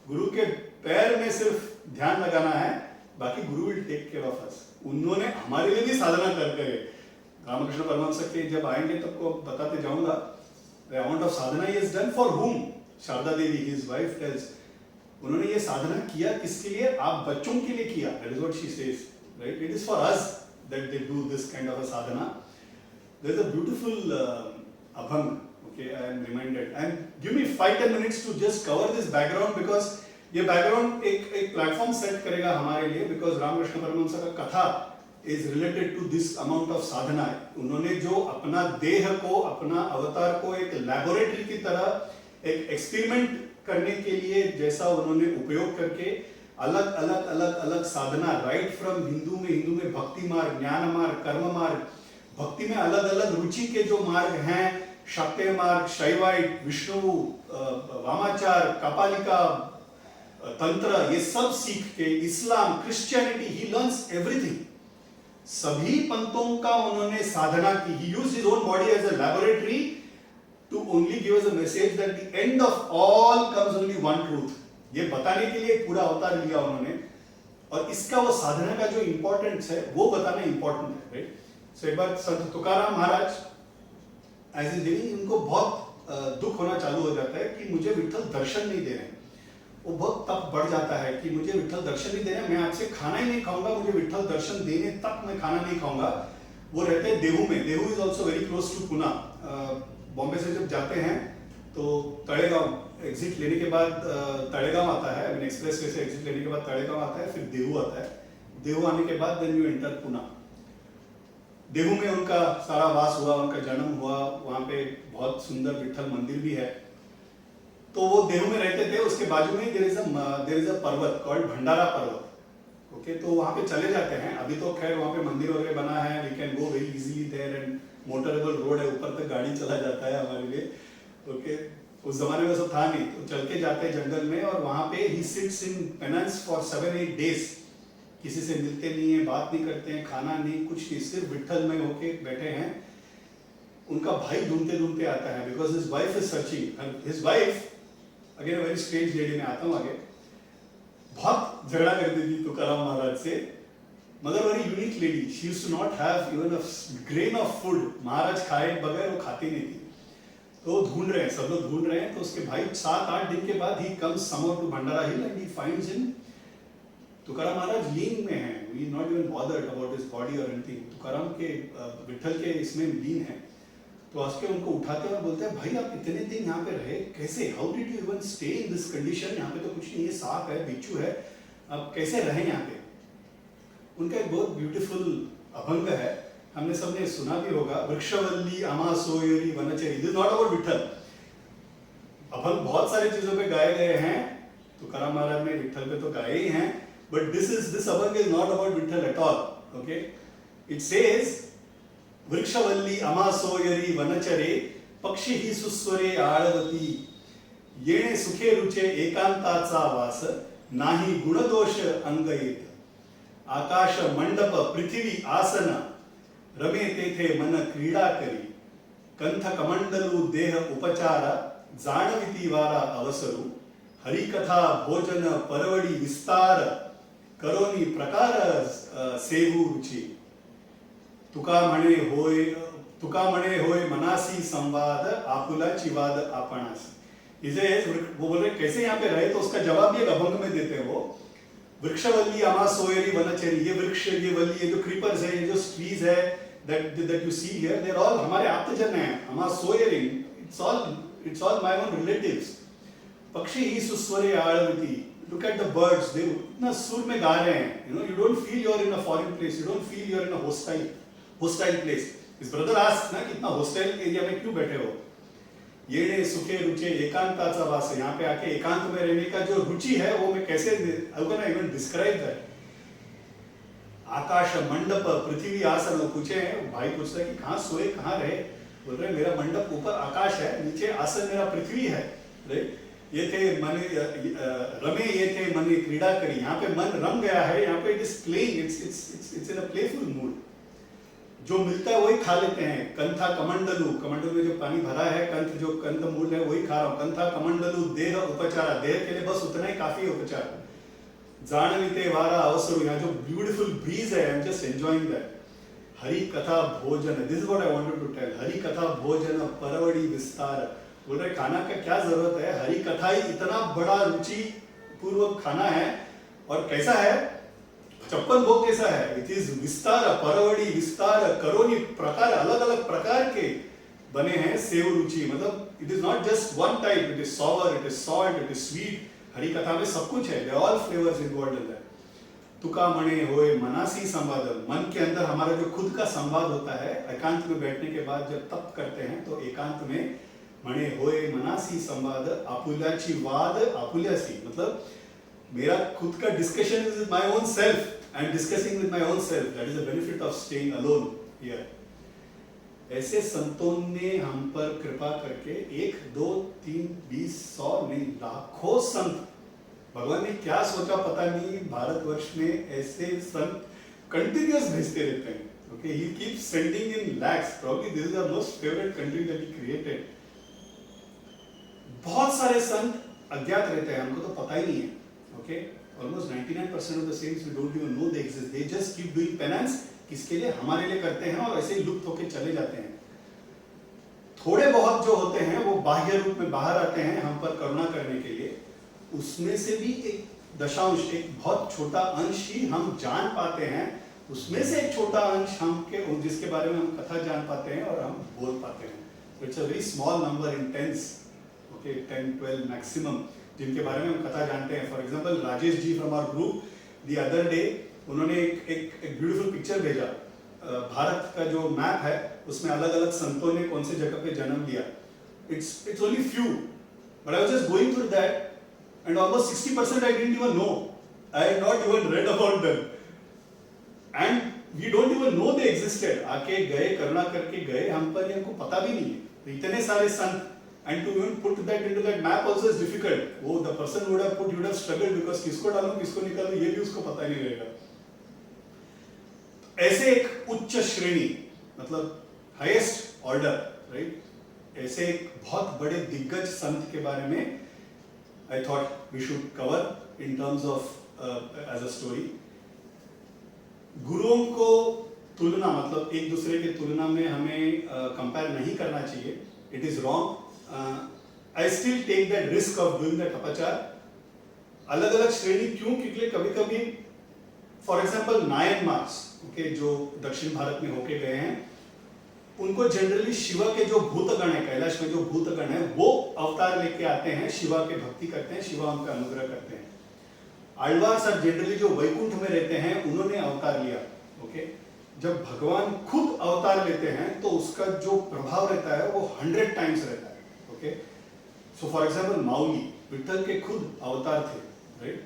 गुरु के पैर में सिर्फ ध्यान लगाना है, बाकी guru will take care of us. उन्होंने हमारे लिए भी साधना करते हुए, रामकृष्ण परमहंस के जब आएंगे तब को बताते जाऊंगा, the amount of sadhana he has done for whom? Sharda Devi, his wife tells, उन्होंने ये साधना किया किसके लिए? आप बच्चों के लिए किया, that is what she says, right? It is for us that they do this kind of a sadhana. There is a beautiful abhang, okay, I am reminded, and give me 5-10 minutes to just cover this background, because ये background एक platform set करेगा हमारे लिए, because रामकृष्ण परमहंस का कथा is related to this amount of sadhana. उन्होंने जो अपना देह को, अपना अवतार को एक लैबोरेटरी की तरह एक एक्सपेरिमेंट करने के लिए जैसा उन्होंने उपयोग करके अलग साधना, राइट फ्रॉम हिंदू में भक्ति मार्ग, ज्ञान मार्ग, कर्म मार्ग, भक्ति में अलग अलग रुचि के जो मार्ग हैं, शाक्तेय मार्ग, शैवाइट, विष्णु, वामाचार, कपालिका, तंत्र, ये सब सीख के इस्लाम, क्रिश्चियनिटी, ही लर्न्स एवरीथिंग। सभी पंथों का उन्होंने साधना की। He used his own body as a laboratory to only give us a message that the end of all comes only one truth. ये बताने के लिए पूरा अवतार लिया उन्होंने, और इसका वो साधना का जो इंपॉर्टेंस है वो बताना इंपॉर्टेंट है, राइट? सो एक बार संत तुकाराम महाराज एज इन लिविंग, इनको बहुत दुख होना चालू हो जाता है कि मुझे विठल दर्शन नहीं दे रहे हैं। वो बहुत तप बढ़ जाता है कि मुझे विठल दर्शन नहीं दे रहे, मैं आपसे खाना ही नहीं खाऊंगा, मुझे विठल दर्शन देने तक मैं खाना नहीं खाऊंगा। वो रहते हैं देहू में, Dehu is also very close to Pune. Bombay से जब जाते हैं तो तड़ेगांव एग्जिट लेने के बाद तड़ेगांव आता है, एक्सप्रेस वे से एग्जिट लेने के बाद तड़ेगांव आता है, फिर देहू आता है। देहू आने के बाद then you enter Pune. Dehu में उनका सारा वास हुआ, उनका जन्म हुआ, वहां पे बहुत सुंदर विठल मंदिर भी है। तो वो देहू में रहते थे, उसके बाजू में देयर इज अ पर्वत कॉल्ड भंडारा पर्वत, ओके? तो वहां पे चले जाते हैं। अभी तो खैर वहां पे मंदिर वगैरह बना है, we can go very easily there, and motorable road है, ऊपर तक गाड़ी चला जाता है हमारे लिए, ओके? उस जमाने में सब था नहीं, तो चल के जाते हैं जंगल में, और वहां पे he sits in penance for 7-8 days. किसी से मिलते नहीं है, बात नहीं करते हैं, खाना नहीं, कुछ नहीं, सिर्फ विठल में होके बैठे हैं। उनका भाई ढूंढते ढूंढते आता है, because his wife is searching. His wife again very strange lady, में आता हूं आगे, बहुत झगड़ा करती थी तुकाराम महाराज से, मगर very unique lady. She used to not have even a grain of food, Maharaj खाए बगैर वो खाती नहीं थी। तो ढूंढ रहे हैं, सब लोग ढूंढ रहे हैं। तो उसके भाई 7-8 दिन के बाद he comes somehow to Bhandara hill and he finds him. Tukaram Maharaj लीन में हैं, we not even bothered about his body और एनीथिंग। तुकाराम के विठल के इसमें लीन है। तो उसके उनको उठाते हैं और बोलते हैं, भाई आप इतने दिन यहाँ पे रहे कैसे? How did you even stay in this condition? यहाँ पे तो कुछ नहीं है, सांप है, बिच्छू है, आप कैसे रहे यहाँ पे? उनका एक बहुत ब्यूटीफुल अभंग है, हमने सबने सुना भी होगा, वृक्षवल्ली अमा सोयरी वनचरी। This not about Vitthal. अभंग बहुत सारी चीजों पे गाए गए हैं, तुकाराम महाराज ने विठल पे तो गाए ही हैं, but this abhang is not about Vitthal at all, okay? It says, वृक्षवल्ली अमा सोयरी वनचरे, पक्षी ही सुस्वरे आळवती, येणे सुखे रुचे एकांताचा वास, नाही गुणदोष अंग येत, आकाश मंडप पृथ्वी आसन, रमे तेथे मन क्रीडा करी, कंथ कमंडलू देह उपचार, जाणविती वारा अवसरू, हरिकथा भोजन परवडी विस्तार, करोनी प्रकार सेवू रुची, तुका म्हणे होय मनासी संवाद, आपुलाची वाद आपणासी। इसे वो बोल रहे कैसे यहाँ पे रहे, तो उसका जवाब भी एक अभंग में देते हैं वो, वृक्षवल्ली अमा सोयरी वनचरी। ये वृक्ष, ये वल्ली, ये जो क्रीपर्स है, ये जो ट्रीज है that you see here, they are all हमारे आप्तजन हैं। अमा सोयरी, it's all my own relatives। पक्षी ही सुस्वरे आळवती, look at the birds, they इतना सुर में गा रहे हैं, you know, you don't feel you're in a foreign place, you don't feel you're in a hostile place। इस ब्रदर आस्क ना कि इतना hostile एरिया में क्यों बैठे हो? येणे सुखे रुचे एकांताचा वास, यहाँ पे आके एकांत में रहने का जो रुचि है वो मैं कैसे, how can I even describe that? आकाश मंडप पृथ्वी आसन, पूछे भाई पूछता है कि कहाँ सोए, कहाँ रहे? बोल रहे मेरा मंडप ऊपर आकाश है, नीचे आसन मेरा पृथ्वी है, राइट? ये थे मने रमे, ये थे मने क्रीडा करी। यहाँ पे मन रम गया है, यहाँ पे it is playing, it's in a playful mood. जो मिलता है वही खा लेते हैं। कंथा कमंडलू, कमंडलू में जो पानी भरा है, कंथ जो कंद मूल है वही खा रहा हूं। कंथा कमंडलू देह उपचारा, देह के लिए बस उतना ही काफी है उपचार। जानविते वारा अवसरु, यहाँ जो ब्यूटीफुल ब्रीज है, I am just enjoying that. Hari कथा भोजन, this is what I wanted to tell. Hari कथा भोजन परवड़ी विस्तार, बोल रहे खाना का क्या जरूरत है, हरि कथा ही इतना बड़ा रुचि पूर्वक खाना है। और कैसा है, छप्पन भोग जैसा है। इट इज विस्तार, परवड़ी विस्तार, करोनी, प्रकार अलग अलग प्रकार के बने हैं सेव रुचि। मतलब it is not just one type, it is sour, it is salt, it is sweet. Hari कथा में सब कुछ है, all flavours involved in that. तुका मणे होए मनासी संवाद, मन के अंदर हमारा जो खुद का संवाद होता है, एकांत में बैठने के बाद जब तप करते हैं तो एकांत में मणे होए मनासी संवाद, आपुल्याची वाद आपुल्यासी, मतलब मेरा खुद का discussion is with my own self, I am discussing with my own self, that is the benefit of staying alone here. ऐसे संतों ने हम पर कृपा करके 1, 2, 3, 20, 100 नहीं, लाखों संत, भगवान ने क्या सोचा पता नहीं, भारतवर्ष में ऐसे संत कंटिन्यूअस भेजते रहते हैं। Okay, he keeps sending end lakhs, probably this is the most favourite country that he created. बहुत सारे संत अज्ञात रहते हैं, हमको तो पता ही नहीं है। Okay, almost 99% of the saints we don't even know they exist, they just keep doing penance, किसके लिए, हमारे लिए करते हैं, और ऐसे ही लुप्त होकर चले जाते हैं। थोड़े बहुत जो होते हैं वो बाह्य रूप में बाहर आते हैं हम पर करुणा करने के लिए, उसमें से भी एक दशांश, एक बहुत छोटा अंश ही हम जान पाते हैं, उसमें से एक छोटा अंश हम के जिसके बारे में हम कथा जान पाते हैं और हम बोल पाते हैं। It's a very small number in tens, okay, 10, 12 maximum, जिनके बारे में हम कथा जानते हैं। For example Rajesh ji from our group the other day, उन्होंने एक ब्यूटीफुल पिक्चर भेजा, भारत का जो मैप है उसमें अलग अलग संतों ने कौन से जगह पे जन्म लिया। It's only few, but I was just going through that and almost 60% I didn't even know. I had not even read about them, and we don't even know they existed. आके गए, करुणा करके गए, हम पर हमको पता भी नहीं है। इतने सारे संत, and to even put that into that map also is difficult. वो the person would have put, would have struggled because किसको डालूं किसको निकालूं ये भी उसको पता नहीं रहेगा। ऐसे एक उच्च श्रेणी, मतलब हाईएस्ट ऑर्डर, राइट, ऐसे एक बहुत बड़े दिग्गज संत के बारे में I thought we should cover in terms of as a story. गुरुओं को तुलना, मतलब एक दूसरे के तुलना में हमें कंपेयर नहीं करना चाहिए, it is wrong. I still take that risk of doing that अपचार। अलग अलग श्रेणी क्यों, क्योंकि कभी कभी for example nine marks, okay, जो दक्षिण भारत में होके गए हैं, उनको जनरली शिवा के जो भूतगण है, कैलाश में जो भूतगण है, वो अवतार लेके आते हैं, शिवा के भक्ति करते हैं, शिवा उनका अनुग्रह करते हैं। आಳ್वार्स और जनरली जो वैकुंठ में रहते हैं, उन्होंने अवतार लिया। ओके, जब भगवान खुद अवतार लेते हैं तो उसका जो प्रभाव रहता है वो 100 टाइम्स रहता है। Okay, so for example Mauli, Vitthal के खुद अवतार थे, राइट,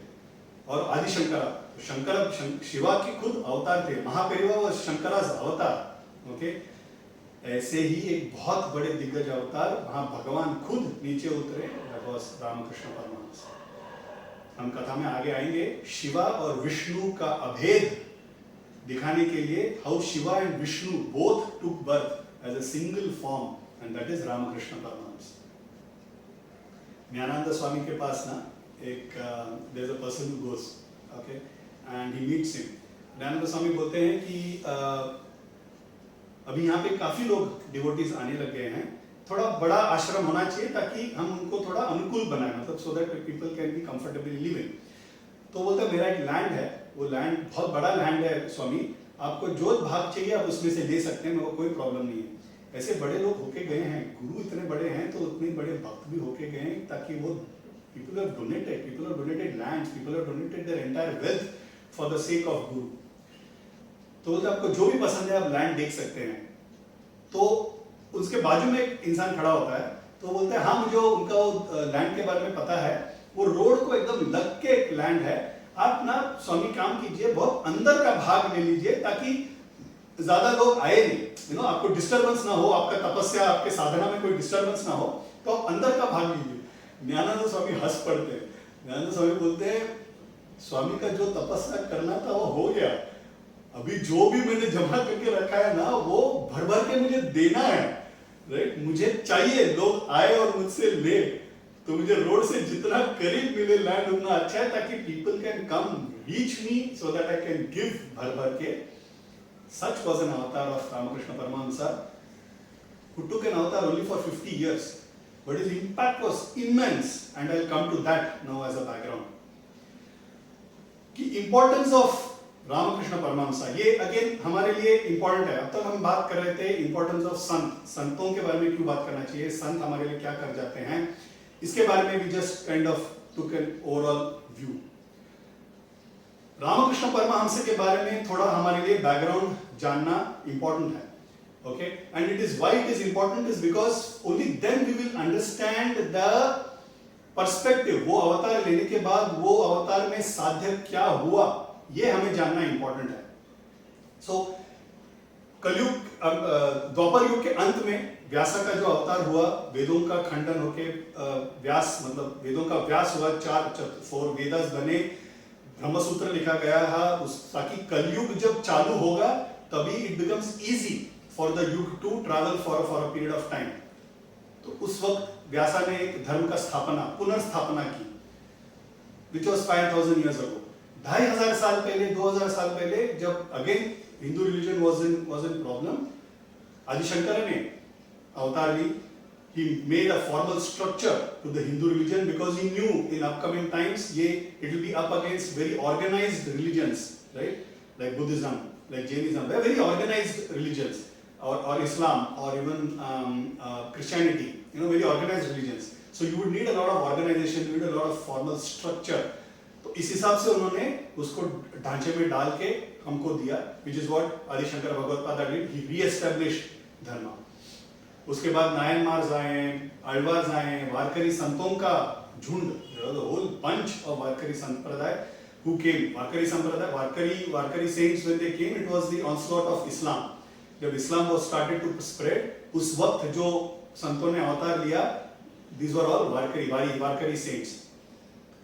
और आदि शंकर शिवा के खुद अवतार थे, महापेरिवा वो शंकराज अवतार। ओके, ऐसे ही एक बहुत बड़े दिग्गज अवतार, वहां भगवान खुद नीचे उतरे, रामकृष्ण परमहंस। हम कथा में आगे आएंगे, शिवा और विष्णु का अभेद दिखाने के लिए, how Shiva and Vishnu both took birth as a single form, and that is Ramakrishna Paramhansa. Gyanananda Swami के पास ना एक there is a person who goes, okay, and he meets him. Gyanananda Swami बोलते हैं कि अभी यहाँ पे काफी लोग डिवोटीज आने लग गए हैं, थोड़ा बड़ा आश्रम होना चाहिए ताकि हम उनको थोड़ा अनुकूल बनाए, मतलब so that people can be comfortably living. तो बोलता है मेरा एक लैंड है, वो लैंड बहुत बड़ा लैंड है स्वामी, आपको जो भाग चाहिए आप उसमें से ले सकते हैं, मेरे को कोई प्रॉब्लम नहीं है। ऐसे बड़े लोग होके गए हैं, गुरु इतने बड़े हैं तो उतने बड़े भक्त भी होके गए हैं, ताकि वो people have donated lands, people have donated their entire wealth for the sake of गुरु। तो आपको जो भी पसंद है आप लैंड देख सकते हैं। तो उसके बाजू में एक इंसान खड़ा होता है, तो बोलते हैं हाँ मुझे उनका लैंड के बारे में पता है, वो रोड को एकदम लग के एक लैंड है, आप ना स्वामी काम कीजिए, बहुत अंदर का भाग ले लीजिए ताकि ज्यादा लोग आए नहीं, आपको डिस्टर्बेंस ना हो, आपका तपस्या आपके साधना में कोई डिस्टर्बेंस ना हो, तो आप अंदर का भाग लीजिए। ज्ञानानंद स्वामी हंस पड़ते हैं। ज्ञानानंद स्वामी बोलते हैं स्वामी का जो तपस्या करना था वो हो गया, अभी जो भी मैंने जमा करके रखा है ना वो भर भर के मुझे देना है, राइट? मुझे चाहिए, लोग आए और मुझसे ले, तो मुझे रोड से जितना करीब मिले लैंड उतना अच्छा है, ताकि people can come reach me so that I can give भर भर के. Such was an avatar of Ramakrishna Paramahamsa, who took an avatar only for 50 years, but his impact was immense, and I'll come to that now as a background. कि importance of Ramakrishna Paramahamsa, ये again हमारे लिए important है. अब तक हम बात कर रहे थे importance of संत, संतों के बारे में क्यों बात करना चाहिए, संत हमारे लिए क्या कर जाते हैं, इसके बारे में we just kind of took an overall view. Ramakrishna Paramhans के बारे में थोड़ा हमारे लिए बैकग्राउंड जानना इंपॉर्टेंट है, okay? And it is why it is important is because only then we will understand the perspective. वो अवतार लेने के बाद वो अवतार में साध्य क्या हुआ, ये हमें जानना इंपॉर्टेंट है. सो कलयुग, द्वापर युग के अंत में व्यास का जो अवतार हुआ, वेदों का खंडन होके व्यास मतलब वेदों का व्यास हुआ, 4 वेदास बने, ब्रह्मसूत्र लिखा गया है, ताकि कलयुग जब चालू होगा तभी it becomes easy for the yuga to travel for a period of time. तो उस वक्त व्यासा ने एक धर्म का स्थापना, पुनर्स्थापना की, विच वॉज 5000 years ago. 2500 साल पहले, 2000 साल पहले, जब again Hindu religion was in problem, Adishankar ने अवतार ली. He made a formal structure to the Hindu religion because he knew in upcoming times it will be up against very organized religions, right? Like Buddhism, like Jainism, they are very organized religions, or Islam, or even Christianity, very organized religions. So you would need a lot of organization, you need a lot of formal structure. तो इस हिसाब से उन्होंने उसको ढांचे में डाल के हमको दिया, which is what Adishankar भगवत्पाद did. He re-established dharma. उसके बाद नायनमार्स आए, आಳ್वार्स आए, वारकरी संतों का झुंड, the whole bunch of वारकरी संप्रदाय who came. वारकरी संप्रदाय, वारकरी saints when they came, it was the onslaught of Islam. जब इस्लाम was started to spread, उस वक्त जो संतों ने अवतार लिया, these were all Warkari saints.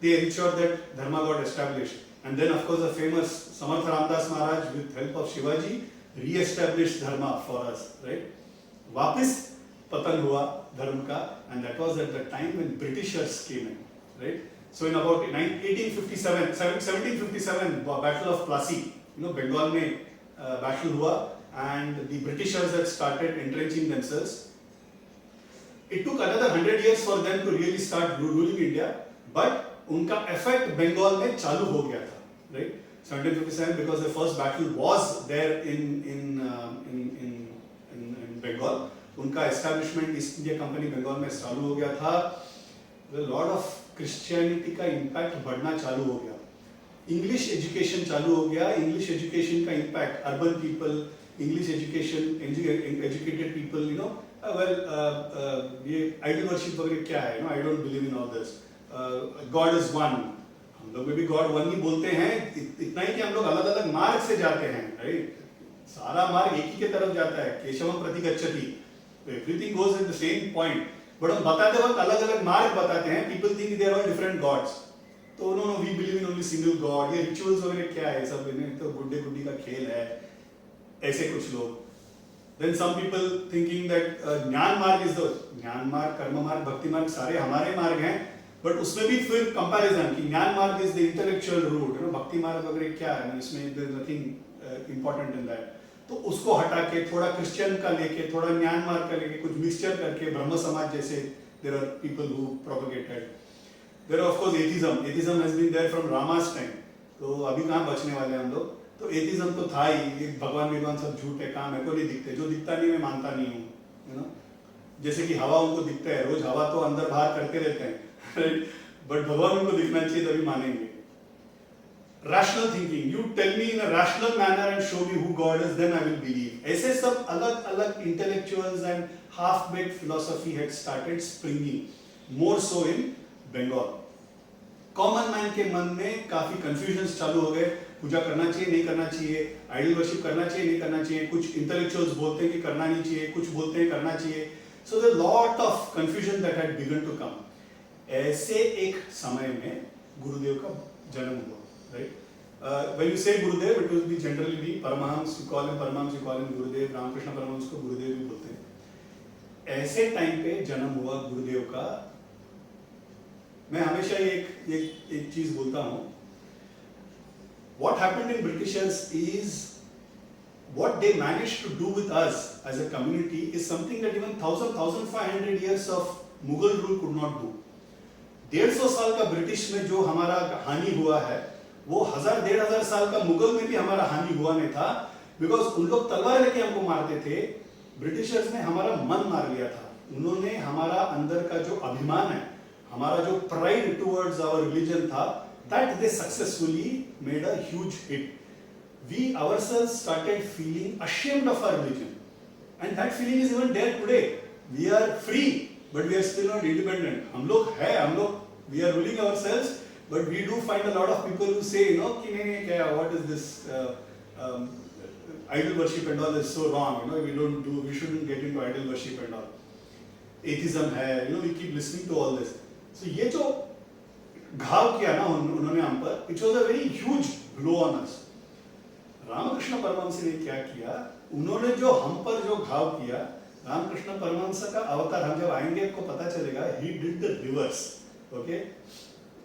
They ensured that dharma got established. And then of course the famous Samarth Ramdas Maharaj, with help of Shivaji, re-established dharma for us, right? वापस पतन हुआ धर्म का, and that was at the time when Britishers came in, right? So in about 1757, Battle of Plassey, Bengal में battle हुआ, and the Britishers had started entrenching themselves. It took another 100 years for them to really start ruling India, but उनका effect Bengal में चालू हो गया था, right? 1757, because the first battle was there in Bengal. उनका establishment East India Company Bengal में चालू हो गया था. लॉट ऑफ क्रिश्चियनिटी का इम्पैक्ट बढ़ना चालू हो गया, इंग्लिश एजुकेशन चालू हो गया. इंग्लिश एजुकेशन का impact, urban people, English education, educated people, ये आइडल वर्शिप वगैरह क्या है, I don't believe in all this. God is one, हम लोग में भी गॉड वन ही बोलते हैं, इतना ही कि हम लोग अलग अलग मार्ग से जाते हैं, राइट? सारा मार्ग एक ही के तरफ जाता है, केशवम प्रतिगच्छति, everything goes at the same point. But हम बताते वक्त अलग अलग मार्ग बताते हैं. People think they are all different gods. तो no we believe in only single God. ये रिचुअल्स वगैरह क्या है, सब इन्हें तो गुड्डे गुड्डी का खेल है, ऐसे कुछ लोग. Then some people thinking that ज्ञान मार्ग इज द, ज्ञान मार्ग, कर्म मार्ग, भक्ति मार्ग सारे हमारे मार्ग हैं, बट उसमें भी फिर कंपैरिजन कि ज्ञान मार्ग इज द इंटेलेक्चुअल रूट, भक्ति मार्ग वगैरह क्या है, इसमें there is nothing important in that. तो उसको हटा के थोड़ा क्रिश्चियन का लेके, थोड़ा ज्ञान मार्ग का लेके, कुछ मिक्सचर करके ब्रह्म समाज जैसे there are people who propagated. There of course atheism has been there from Rama's time. तो अभी कहाँ बचने वाले हम लोग. तो एथिज्म तो था ही, भगवान सब झूठ है, काम है, को नहीं दिखते, जो दिखता नहीं मैं मानता नहीं हूँ. जैसे कि हवा उनको दिखता है, रोज हवा तो अंदर बाहर करते रहते हैं, बट भगवान उनको दिखना चाहिए तभी मानेंगे. Rational thinking, you tell me in a rational manner and show me who God is, then I will believe. ऐसे सब अलग अलग intellectuals and half-baked philosophy had started springing, more so in Bengal. Common man के मन में काफी confusions चालू हो गए, पूजा करना चाहिए नहीं करना चाहिए, idol worship करना चाहिए नहीं करना चाहिए. कुछ intellectuals बोलते हैं कि करना नहीं चाहिए, कुछ बोलते हैं करना चाहिए. So there are lot of confusion that had begun to come. ऐसे एक समय में गुरुदेव का जन्म हुआ. Right? when you say Gurudev, it will be generally be Paramahams, you call him Paramahams, you call him Gurudev, Ramakrishna Paramahams को गुरुदेव भी बोलते हैं। ऐसे टाइम पे जन्म हुआ गुरुदेव का। मैं हमेशा एक चीज बोलता हूँ, what happened in Britishers is what they managed to do with us as a community is something that even 1500 years of Mughal rule could not do. 150 साल का ब्रिटिश में जो हमारा हानि हुआ है, वो 1000-1500 साल का मुगल में भी हमारा हानि हुआ नहीं था, बिकॉज उन लोग तलवार लेके हमको मारते थे। ब्रिटिशर्स ने हमारा मन मार लिया था। उन्होंने हमारा अंदर का जो अभिमान है, हमारा जो प्राइड टुवर्ड्स आवर रिलीजन था, that they successfully made a huge hit. We ourselves started feeling ashamed of our religion, and that feeling is even there today. We are free, but we are still not independent. हम लोग we are ruling ourselves, but we do find a lot of people who say, you know, कि नहीं क्या, what is this idol worship and all is so wrong. You know, we shouldn't get into idol worship and all. Atheism है, you know, we keep listening to all this. So ये जो घाव किया ना उन्होंने हम पर, it was a very huge blow on us. Ramakrishna Paramhans ने क्या किया, उन्होंने जो हम पर जो घाव किया, रामकृष्ण परमहंस का अवतार हम जब आएंगे आपको पता चलेगा, he did the reverse. Okay?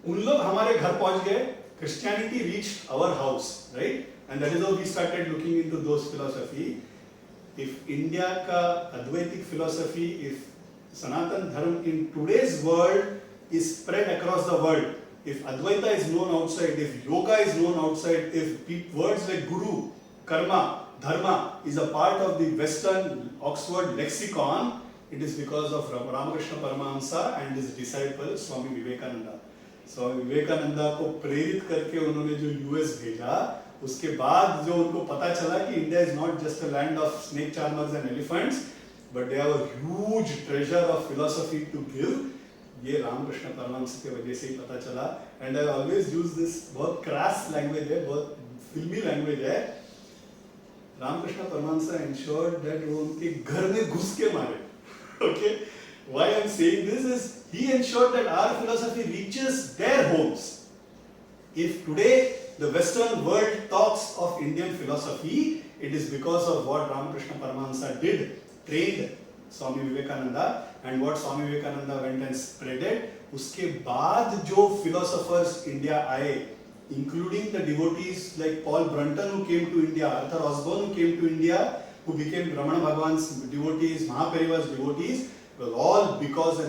उन लोग हमारे घर पहुंच गए, Christianity reached our house, right? And that is how we started looking into those philosophy. If India का Advaitic philosophy, if Sanatan Dharma in today's world is spread across the world, if Advaita is known outside, if yoga is known outside, if words like Guru, Karma, Dharma is a part of the Western Oxford lexicon, it is because of Ramakrishna Paramahamsa and his disciple Swami Vivekananda. स्वामी विवेकानंदा को प्रेरित करके उन्होंने जो यूएस भेजा, उसके बाद जो उनको पता चला कि India is not just a land of snake charmers and elephants, but they have a huge treasure of philosophy to give, ये रामकृष्ण परमहंस की वजह से ही पता चला. And I always use this, बहुत क्रैस लैंग्वेज है, बहुत फिल्मी लैंग्वेज है. रामकृष्ण परमहंस इंश्योर्ड दैट वो उनके घर में घुस के मारे. Okay, why I am saying this is he ensured that our philosophy reaches their homes. If today the Western world talks of Indian philosophy, it is because of what Ramakrishna Paramahamsa did, trained Swami Vivekananda, and what Swami Vivekananda went and spreaded. उसके बाद जो philosophers India आए, including the devotees like Paul Brunton who came to India, Arthur Osborne who came to India, who became Ramana Bhagwan's devotees, Mahaparivar's devotees, was all because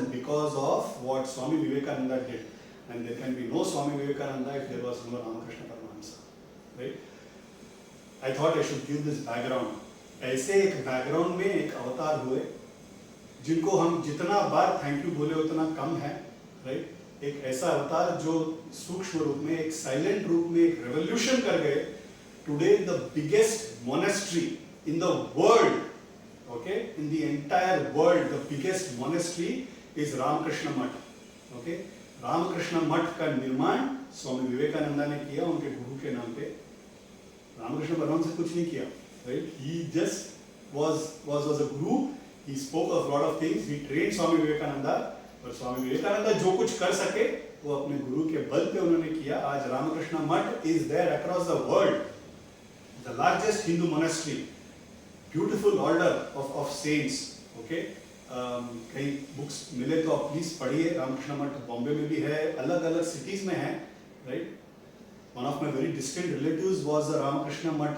of what Swami Vivekananda did. And there can be no Swami Vivekananda if there was no Ramakrishna Paramahamsa. Right? I thought I should give this background. ऐसे एक background में एक अवतार हुए, जिनको हम जितना बार थैंक यू बोले उतना कम है. Right? एक ऐसा अवतार जो सूक्ष्म रूप में, एक साइलेंट रूप में एक रेवोल्यूशन कर गए. Today the biggest monastery in the world, okay, in the entire world, the biggest monastery is Ramakrishna Math. Okay, Ramakrishna Math का निर्माण स्वामी विवेकानंदा ने किया उनके गुरु के नाम पे. रामकृष्ण परमहंस से कुछ नहीं किया. Right? He just was a guru. He spoke of lot of things. He trained Swami Vivekananda. और स्वामी विवेकानंदा जो कुछ कर सके वो अपने गुरु के बल पे उन्होंने किया. आज रामकृष्ण मठ is there across the world, the largest Hindu monastery. Beautiful order of saints. Okay, कई बुक्स मिले तो आप प्लीज पढ़िए. रामकृष्ण मठ बॉम्बे में भी है, अलग अलग सिटीज में है. Right, one of my very distant relatives was a Ramakrishna Math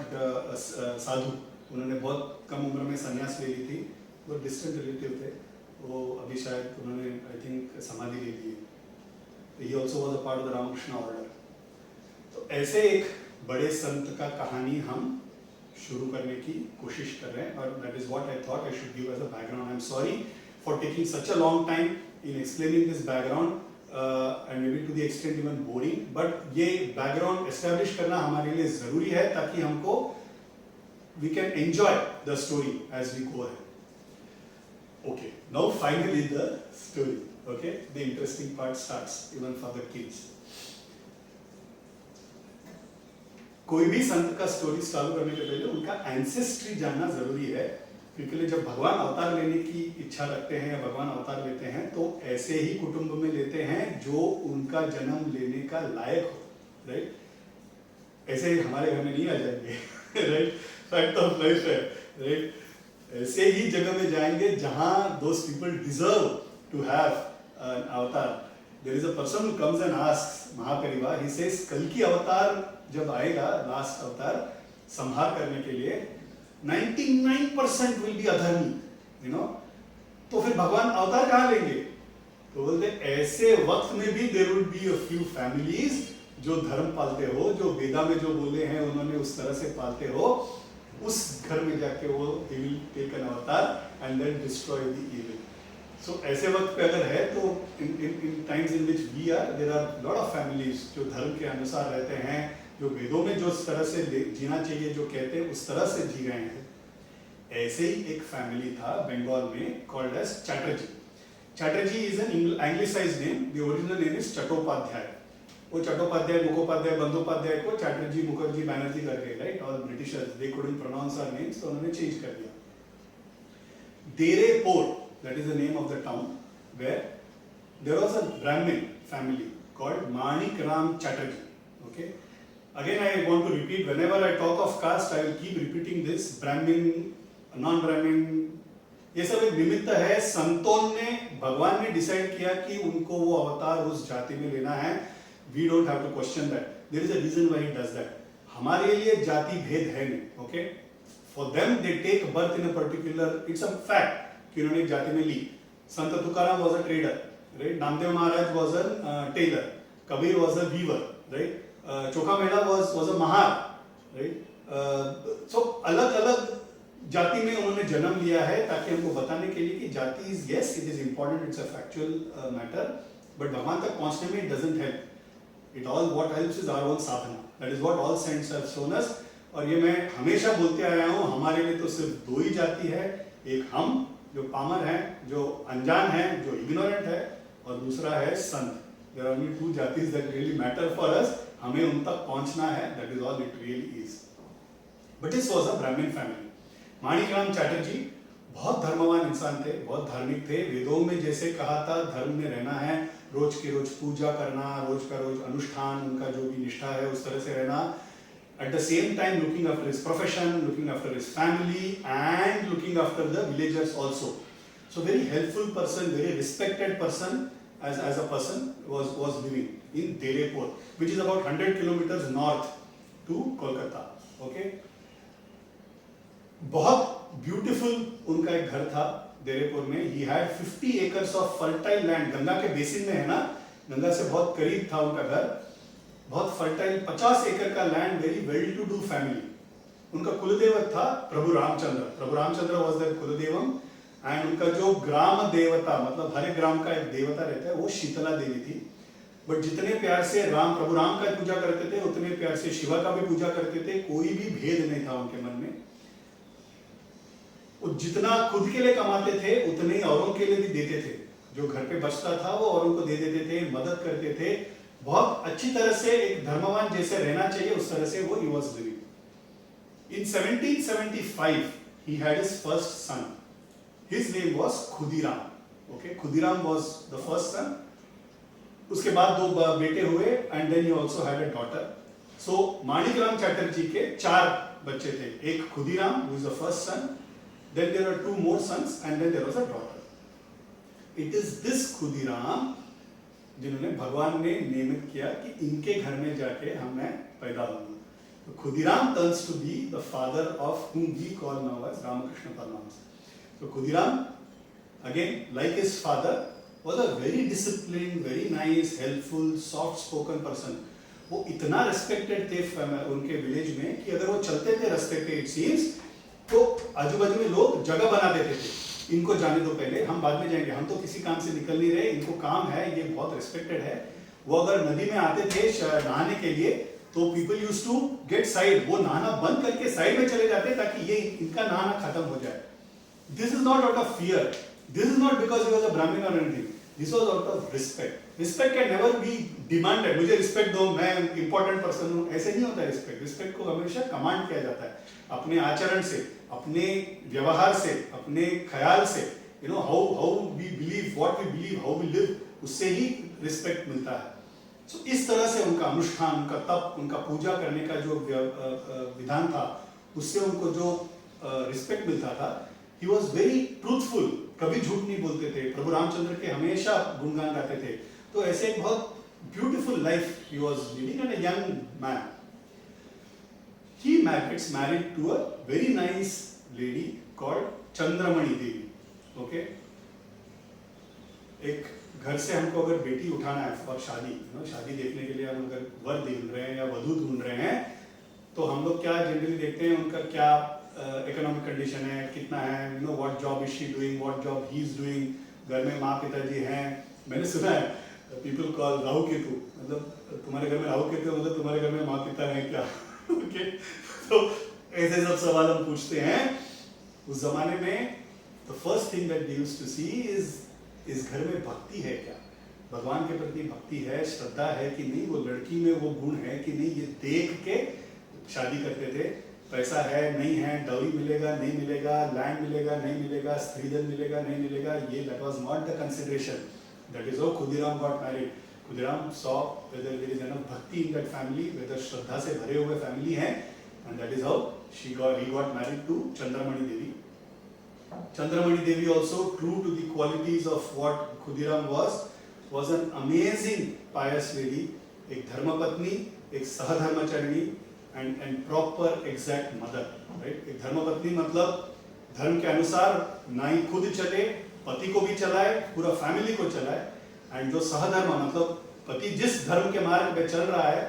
sadhu. उन्होंने बहुत कम उम्र में संन्यास ले ली थी. वो डिस्टेंट रिलेटिव थे. वो अभी शायद उन्होंने आई थिंक समाधि ले ली है. He also was a part of the Ramakrishna order. तो ऐसे एक बड़े संत का कहानी हम शुरू करने की कोशिश कर रहे हैं. और that is what I thought I should give as a background. I'm sorry for taking such a long time in explaining this background and maybe to the extent even boring. But ये background establish करना हमारे लिए ज़रूरी है ताकि हमको we can enjoy the story as we go ahead. Okay, now finally the story. Okay, the interesting part starts even for the kids. कोई भी संत का स्टोरी चालू करने के पहले उनका एंसेस्ट्री जानना जरूरी है, क्योंकि जब भगवान अवतार लेने की इच्छा रखते हैं या भगवान अवतार लेते हैं तो ऐसे ही कुटुंब में लेते हैं जो उनका जन्म लेने का लायक हो. राइट, ऐसे हमारे घर में नहीं आ जाएंगे, राइट? फैक्ट ऑफ लाइफ है, राइट? ऐसे ही जगह में जाएंगे जहां those people deserve to have an avatar. There is a person who comes and asks महापरिवार, ही सेज कल की अवतार जब आएगा, लास्ट अवतार संहार करने के लिए, 99% विल बी अधर्मी, यू नो. तो फिर भगवान अवतार कहाँ लेंगे? तो बोलते ऐसे वक्त में भी there would be a few families जो धर्म पालते हो, जो वेदा में जो बोले हैं उन्होंने उस तरह से पालते हो, उस घर में जाके वो he will take an avatar and then destroy the evil. So ऐसे वक्त पे अगर है तो in times in which we are, there are lot of families जो धर्म के अनुसार रहते हैं, जो वेदों में जो इस तरह से जीना चाहिए जो कहते हैं उस तरह से जी रहे हैं. ऐसे ही एक फैमिली था बंगाल में called as Chatterjee. Chatterjee is an anglicized name. The original name is Chattopadhyay. वो चट्टोपाध्याय, मुखोपाध्याय, बंदोपाध्याय को चैटर्जी, मुखर्जी, बैनर्जी कर गए, राइट? और Britishers they couldn't pronounce our names, तो उन्होंने चेंज कर दिया. Derepur, that is the name of the town, where there was a Brahmin family called Manik Ram Chatterjee. Okay. Again, I want to repeat. Whenever I talk of caste, I will keep repeating this. Brahmin, non-Brahmin, ये सब एक निमित्त है. संतों ने, भगवान ने डिसाइड किया कि उनको वो अवतार उस जाति में लेना है. We don't have to question that. There is a reason why he does that. हमारे लिए जाति भेद है नहीं. Okay? For them, they take birth in a particular. It's a fact कि उन्होंने एक जाति में ली. संत Tukaram was a trader, right? Namdev Maharaj was a tailor. Kabir was a weaver, right? Chokha Mela was a Mahar, right? So अलग अलग जाति में उन्होंने जन्म लिया है ताकि हमको बताने के लिए कि जाति is yes, it is important, it's a factual matter, but भगवान तक पहुंचने में it doesn't help. It all what helps is our own sadhana. That is what all saints have shown us. और ये मैं हमेशा बोलते आया हूँ, हमारे लिए तो सिर्फ दो ही जाति है. एक हम जो पामर हैं, जो अनजान हैं, जो इग्नोरेंट है, और दूसरा है संत. There are only two जातिस that really matter for us. हमें उन तक पहुंचना है. That is all it really is. But this was a Brahmin family. माणिकराम Chatterjee बहुत धर्मवान इंसान थे, बहुत धार्मिक थे. वेदों में जैसे कहा था धर्म में रहना है, रोज की रोज पूजा करना, रोज का रोज अनुष्ठान, उनका जो भी निष्ठा है उस तरह से रहना. At the same time looking after his profession, looking after his family and looking after the villagers also. So very helpful person, very respected person as a person was living in Derepur, which is about 100 kilometers north to Kolkata. Okay. बहुत ब्यूटीफुल उनका एक घर था देरेपुर में. He had 50 acres of fertile land. Ganga के बेसिन में है ना, गंगा से बहुत करीब था उनका घर. बहुत फर्टाइल 50 एकड़ का land, very well to do family. उनका कुलदेवत था प्रभु रामचंद्र. प्रभु रामचंद्र वाज देयर कुलदेवम. एंड उनका जो ग्राम देवता, मतलब हर एक ग्राम का एक देवता रहता है, वो शीतला देवी थी. बट जितने प्यार से राम, प्रभु राम का पूजा करते थे, उतने प्यार से शिवा का भी पूजा करते थे. कोई भी भेद नहीं था उनके मन में. वो जितना खुद के लिए कमाते थे उतने ही औरों के लिए भी देते थे. जो घर पे बचता था वो औरों को दे देते थे, मदद करते थे. बहुत अच्छी तरह से एक धर्मवान जैसे रहना चाहिए उस तरह से वो he was living. In 1775 he had his first son. His name was Khudiram. Okay, Khudiram was the first son. उसके बाद दो बेटे हुए and then he also had a daughter. So माणिकराम Chatterjee के 4 बच्चे थे. एक Khudiram who is the first son. Then there were 2 more sons and then there was a daughter. It is this Khudiram जिन्होंने भगवान ने नियमित किया कि इनके घर में जाके मैं पैदा होऊंगा. तो Khudiram turns to be the father of whom we call now as Ramakrishna Paramahamsa. So Khudiram, again like his father, was a very disciplined, very nice, helpful, soft-spoken person. वो इतना respected थे उनके विलेज में कि अगर वो चलते थे रास्ते पे it seems, तो आजू बाजू में लोग जगह बना देते थे. इनको जाने दो पहले, हम बाद में जाएंगे, हम तो किसी काम से निकल नहीं रहे, इनको काम है, ये बहुत रिस्पेक्टेड है. वो अगर नदी में आते थे नहाने के लिए तो people used to get side. वो नहाना बंद करके साइड में चले जाते ताकि ये इनका नहाना खत्म हो जाए. This is not out of fear, this is not because he was a ब्राह्मण और anything. This was out of respect. Respect can never be demanded. मुझे रिस्पेक्ट दो, मैं इंपॉर्टेंट पर्सन हूं, ऐसे नहीं होता. रिस्पेक्ट, रिस्पेक्ट को हमेशा कमांड किया जाता है अपने आचरण से, अपने व्यवहार से, अपने ख्याल से. You know how we believe, what we believe, how we live, उससे ही रिस्पेक्ट मिलता है. So, इस तरह से उनका अनुष्ठान, उनका तप, उनका पूजा करने का जो विधान था, उससे उनको जो रिस्पेक्ट मिलता था, he was very truthful, कभी झूठ नहीं बोलते थे, प्रभु रामचंद्र के हमेशा गुणगान गाते थे। तो ऐसे एक बहुत beautiful life he was leading and a young man. He gets married to a very nice lady called Chandramani Devi. Okay? एक घर से हमको अगर बेटी उठाना है और शादी देखने के लिए हम अगर वर ढूंढ रहे हैं या वधू ढूंढ रहे हैं, तो हम लोग क्या जनरली देखते हैं, उनका क्या इकोनॉमिक कंडीशन है, कितना है, what job is she doing, what job he is doing, घर में माँ पिताजी हैं। मैंने सुना है पीपल कॉल राहु केतु, मतलब तुम्हारे घर में राहु केतु मतलब तुम्हारे घर में माँ पिता हैं क्या? ओके, तो ऐसे सब सवाल हम पूछते हैं। उस जमाने में the first thing that they used to see is इस घर में भक्ति है क्या, भगवान के प्रति भक्ति है, श्रद्धा है कि नहीं, वो लड़की में वो गुण है कि नहीं, ये देख के शादी करते थे। पैसा है नहीं है, डॉरी मिलेगा नहीं मिलेगा, लैंड मिलेगा नहीं मिलेगा, स्त्रीधन मिलेगा नहीं मिलेगा, ये that was not the consideration. That is how Khudiram got married. Khudiram saw whether there is enough bhakti in that family, whether श्रद्धा से भरे हुए फैमिली है, and that is how he got married to Chandramani Devi. Chandramani Devi also, true to the qualities of what Khudiram was an amazing pious lady, एक धर्मपत्नी, एक सहधर्मचारिणी and proper exact mother, right? एक धर्मपत्नी मतलब धर्म के अनुसार ना ही खुद चले, पति को भी चलाए, पूरा फैमिली को चलाए, एंड जो सहधर्म मतलब पति जिस धर्म के मार्ग पे चल रहा है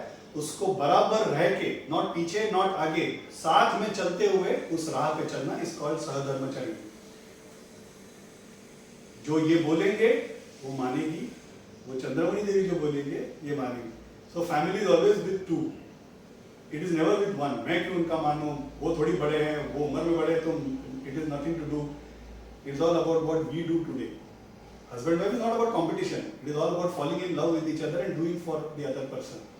उसको बराबर रह के, नॉट पीछे नॉट आगे, साथ में चलते हुए उस राह पे चलना इज कॉल्ड सहधर्मचारिणी। जो ये बोलेंगे वो मानेगी, वो चंद्रमणि देवी जो बोलेंगे ये मानेगी। So family is always with two, it is never with one. मैं क्यों उनका मानूं, वो थोड़ी बड़े हैं, वो उम्र में बड़े, तो it is nothing to do, it is all about what we do today. Husband wife is not about competition, it is all about falling in love with each other and doing for the other person.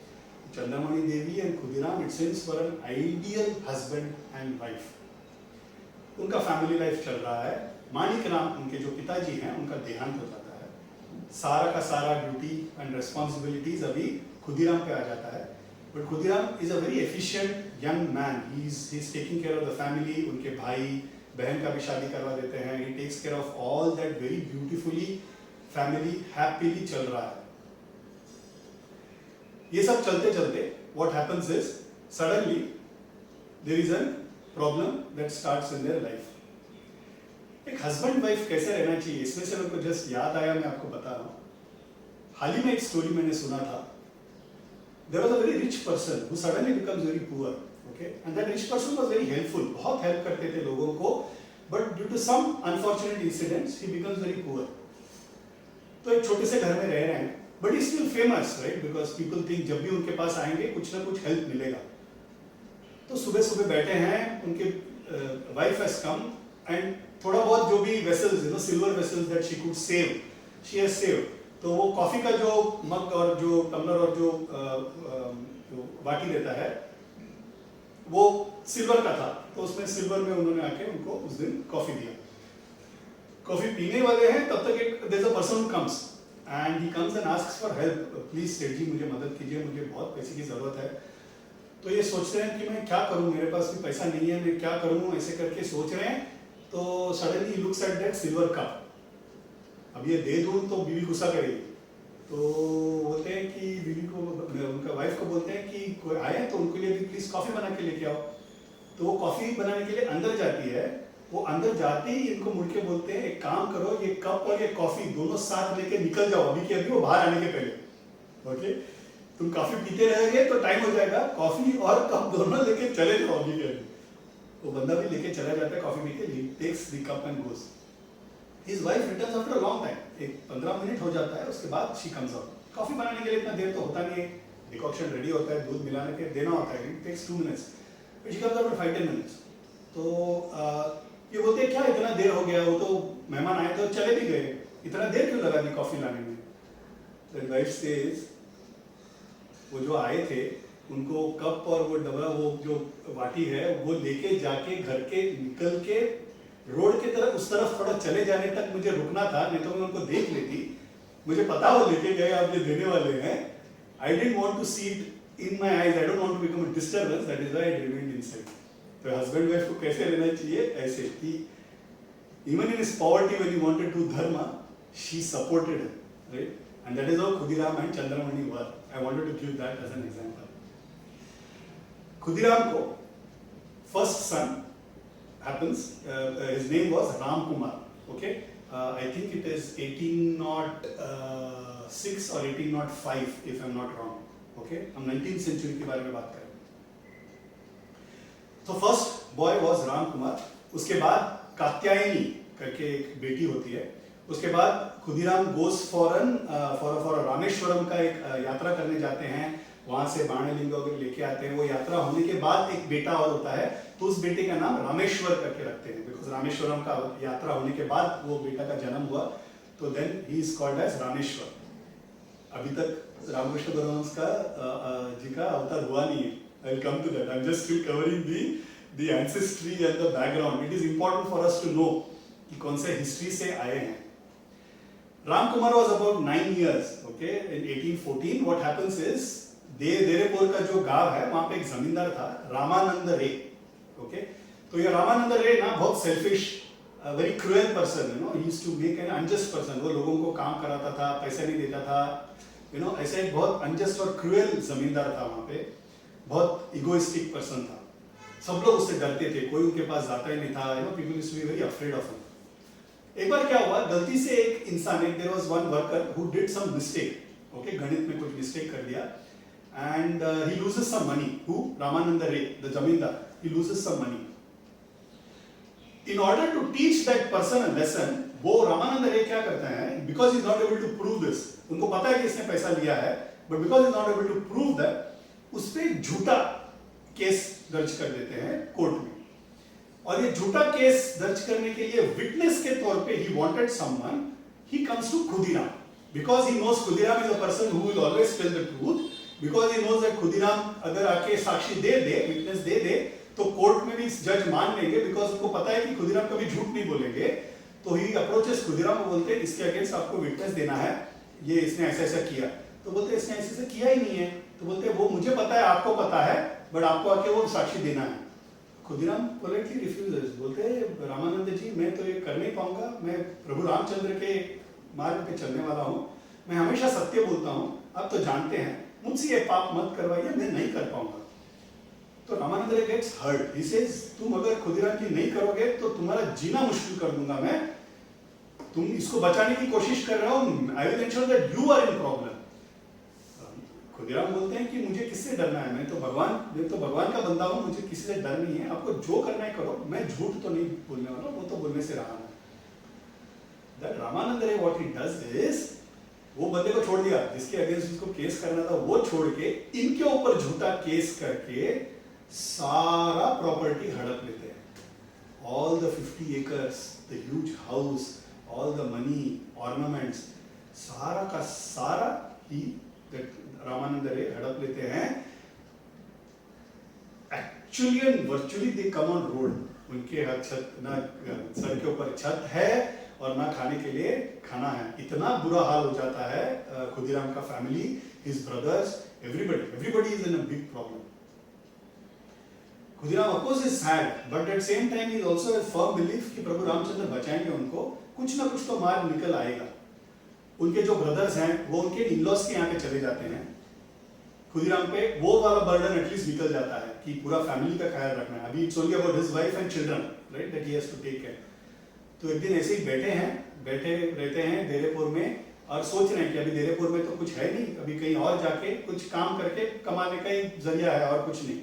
Chandramani Devi and Khudiram, it seems, were an ideal husband and wife. उनका फैमिली लाइफ चल रहा है। माणिक राम उनके जो पिताजी हैं उनका देहांत हो जाता है, सारा का सारा ड्यूटी एंड रिस्पॉन्सिबिलिटीज अभी खुदीराम पे आ जाता है। But Khudiram is a very efficient young man, he is taking care of the family, उनके भाई बहन का भी शादी करवा देते हैं, he takes care of all that very beautifully, family happily चल रहा है। ये सब चलते चलते what happens is suddenly there is a problem that starts in their life. एक हस्बैंड वाइफ कैसे रहना चाहिए, इसमें से मेरे को जस्ट याद आया, मैं आपको बता रहा हूँ। हाल ही में एक स्टोरी मैंने सुना था। There was a very rich person who suddenly becomes very poor, okay? And that rich person was very helpful, बहुत हेल्प करते थे लोगों को, but due to some unfortunate incidents he becomes very poor. तो एक छोटे से घर में रह रहे हैं, but he's still famous, right? Because people think जब भी उनके पास आएंगे कुछ ना कुछ हेल्प मिलेगा। तो सुबह सुबह बैठे हैं, उनके वाइफ हैज कम एंड थोड़ा बहुत जो भी vessels, silver vessels that she could save, she has save. तो वो कॉफी का जो मग और जो टम्बलर और जो बाटी देता है वो सिल्वर का था, तो उसमें सिल्वर में उन्होंने आके उनको उस दिन कॉफी दिया। कॉफी पीने वाले हैं तब तक एक there is a person who comes and he comes and asks for help, please सेठ जी मुझे मदद कीजिए, मुझे बहुत पैसे की जरूरत है। तो ये सोचते हैं कि मैं क्या करूं, मेरे पास भी पैसा नहीं है, मैं क्या करूं, ऐसे करके सोच रहे हैं। तो suddenly looks at that silver cup. अब ये दे दूं तो बीवी गुस्सा करेगी, तो बोलते हैं कि बीवी को, उनका वाइफ को बोलते हैं कि कोई आए तो उनके लिए भी प्लीज कॉफी बना के लेके आओ। तो वो कॉफी बनाने के लिए अंदर जाती है, वो अंदर जाते ही इनको मुड़ के बोलते हैं एक काम करो, ये कप और ये कॉफी दोनों साथ लेके निकल जाओ अभी के अभी, वो बाहर आने के पहले। ओके, तुम कॉफी पीते रहेंगे तो टाइम हो जाएगा, कॉफी और कप दोनों लेके चले जाओ अभी के अभी। वो बंदा भी लेके चला जाता है कॉफी पी के, he takes the cup and goes. His wife returns after a long time, एक 15 मिनट हो जाता है, उसके बाद शी कम्स आउट। कॉफी बनाने के लिए इतना देर तो होता नहीं है, डिकॉक्शन रेडी होता है, दूध मिलाने के देना होता है, it takes 2 minutes, but she comes after 5-10 minutes. तो ये बोलते हैं क्या इतना देर हो गया, वो तो मेहमान आए तो चले भी गए, इतना देर क्यों लगा दी कॉफी लाने में? तो वाइफ सेज वो जो आए थे उनको कप और वो डबरा, वो जो वाटी है वो लेके जाके घर के निकल के रोड की तरफ, उस तरफ थोड़ा चले जाने तक मुझे रुकना था, नहीं तो मैं उनको देख लेती। मुझे पता वो लेके गए, आप ये देने वाले हैं, I didn't want to see it in my eyes. I don't want to become a disturbance. That is why I remained inside. तो husband wife को कैसे रहना चाहिए ऐसे कि even in his poverty when he wanted to do dharma, she supported him, right? And that is how Khudiram and Chandramani were. I wanted to give that as an example. Khudiram ko first son happens. His name was Ram Kumar. Okay. I think it is 1806 or 1805 if I'm not wrong. Okay, हम 19th century के बारे में बात करें. तो first boy was Ram Kumar. उसके बाद कात्यायनी करके एक बेटी होती है. उसके बाद खुदीराम गोस फॉर रामेश्वरम का एक यात्रा करने जाते हैं. वहां से बाणलिंग वगैरह लेके आते हैं. वो यात्रा होने के बाद एक बेटा और होता है, तो उस बेटे का नाम रामेश्वर करके रखते हैं, बिकॉज रामेश्वरम का यात्रा होने के बाद वो बेटा का जन्म हुआ, तो then he is called as Rameshwar. अभी तक रामकृष्ण परमहंस का जी का अवतार हुआ नहीं है. I will come to that. I am just still covering the ancestry and the background. It is important for us to know कि कौन से हिस्ट्री से आए हैं. Ram Kumar was about 9 years. Okay, in 1814 what happens is देरेपुर का जो गांव है वहां पे एक जमींदार था रामानंद रे. ओके, तो ये रामानंद रे ना बहुत selfish, very cruel person, you know, he used to make an unjust person. वो लोगों को काम कराता था, पैसे नहीं देता था, यू नो, ऐसा एक बहुत अनजस्ट और क्रूएल जमींदार था वहां पे. बहुत इगोइस्टिक पर्सन था. सब लोग उससे डरते थे, कोई उनके पास जाता ही नहीं था. You know, people used to be very afraid of him. एक बार क्या हुआ, गलती से एक इंसान, there was one worker who did some mistake. Okay, गणित में कुछ मिस्टेक कर दिया and he loses some money. Who? Ramananda Ray, the zamindar. He loses some money. In order to teach that person a lesson, वो रामानंद रे क्या करते हैं, because he is not able to prove this, उनको पता है कि इसने पैसा लिया है, but because he is not able to prove that, उस पे झूठा केस दर्ज कर देते हैं कोर्ट में. और ये झूठा केस दर्ज करने के लिए विटनेस के तौर पे he wanted someone. He comes to Khudiram because he knows Khudiram is a person who will always tell the truth. Because he knows that Khudiram अगर आके साक्षी दे विटनेस दे, तो कोर्ट में भी जज मान लेंगे, बिकॉज उनको पता है कि खुदीराम कभी झूठ नहीं बोलेंगे. तो ही अप्रोचेस खुदीराम को, बोलते हैं इसके अगेंस्ट आपको विटनेस देना है, ये इसने ऐसा ऐसा किया. तो बोलते इसने ऐसे ऐसा किया ही नहीं है. तो बोलते वो मुझे पता है, आपको पता है, बट आपको आके वो साक्षी देना है. Khudiram politely refuses. बोलते रामानंद जी, मैं तो ये कर नहीं पाऊंगा, मैं प्रभु रामचंद्र के मार्ग पे चलने वाला हूँ, मैं हमेशा सत्य बोलता हूँ, आप तो जानते हैं, मुझसे ये पाप मत करवाइए, मैं नहीं कर पाऊंगा. तो रामानंद रे गेट्स हर्ट. ही सेज, तुम अगर खुदीराम की नहीं करोगे तो तुम्हारा जीना मुश्किल कर दूंगा मैं. तुम इसको बचाने की कोशिश कर रहे हो, I will ensure that you are in problem. Khudiram बोलते हैं कि मुझे किससे डरना है, मैं तो भगवान का बंदा हूं, मुझे किसी से डर नहीं है, आपको जो करना है करो, मैं झूठ तो नहीं बोलने वाला, वो तो बोलने से रहा है. दैट रामानंद रे व्हाट ही डज इज, वो बंदे को छोड़ दिया जिसके अगेंस्ट उसको केस करना था, वो छोड़ के इनके ऊपर झूठा केस करके सारा प्रॉपर्टी हड़प लेते हैं. All the 50 acres, the huge house, all the money, ornaments, सारा का सारा ही रामानंद रे हड़प लेते हैं. Actually and virtually they come on road. उनके छत ना, सर के ऊपर छत है और ना खाने के लिए खाना है. इतना बुरा हाल हो जाता है खुदीराम का family, his brothers, everybody is in a big problem. Khudiram of course is sad, but at same time he also has firm belief कि प्रभु रामचंद्र बचाएंगे उनको, कुछ ना कुछ तो मार्ग निकल आएगा. उनके जो ब्रदर्स हैं वो उनके इन-लॉज के यहाँ पे चले जाते हैं. खुदीराम पे वो वाला बर्डन एटलीस्ट निकल जाता है कि पूरा फैमिली का ख्याल रखना है. अभी it's only about his wife and children, right, that he has to take care. तो एक दिन ऐसे ही बैठे रहते हैं देरेपुर में, और सोच रहे हैं कि अभी देरेपुर में तो कुछ है नहीं, अभी कहीं और जाके कुछ काम करके कमाने का ही जरिया है और कुछ नहीं.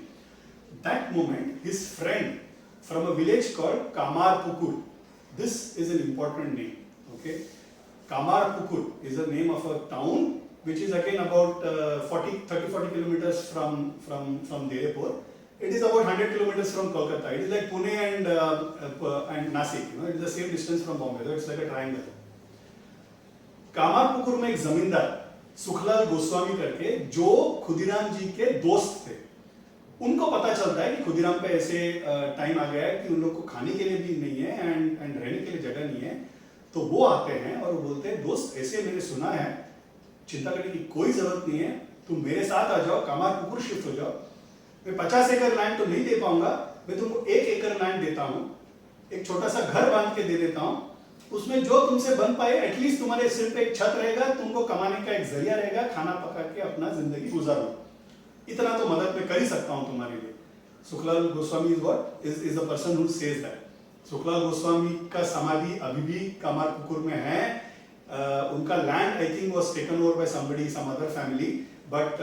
That moment his friend from a village called Kamarpukur, this is an important name. Okay, Kamarpukur is the name of a town which is again about 30-40 kilometers from Derepur. It is about 100 kilometers from Kolkata. It is like Pune and Nasik. You know, it is the same distance from Bombay. So it's like a triangle. Kamarpukur में एक जमींदार सुखलाल गोस्वामी करके, जो खुदीराम जी के दोस्त थे, उनको पता चलता है कि खुदीराम पे ऐसे टाइम आ गया है कि उन लोग को खाने के लिए भी नहीं है एंड रहने के लिए जगह नहीं है. तो वो आते हैं और बोलते हैं, दोस्त ऐसे मैंने सुना है, चिंता करने की कोई जरूरत नहीं है, तुम मेरे साथ आ जाओ, कामारपुकुर शिफ्ट हो जाओ, मैं 50 एकड़ लैंड तो नहीं दे पाऊंगा, मैं तुमको 1 एकड़ लैंड देता हूँ, एक छोटा सा घर बांध के दे देता हूँ, उसमें जो तुमसे बन पाए एटलीस्ट तुम्हारे सिर पे एक छत रहेगा, तुमको कमाने का एक जरिया रहेगा, खाना पका के अपना जिंदगी गुजारो, इतना तो मदद मैं कर ही सकता हूँ तुम्हारे लिए। Sukhlal Goswami is the person who says that. Sukhlal Goswami का समाधि अभी भी कामारपुकुर में है। उनका land I think was taken over by somebody, some other family, but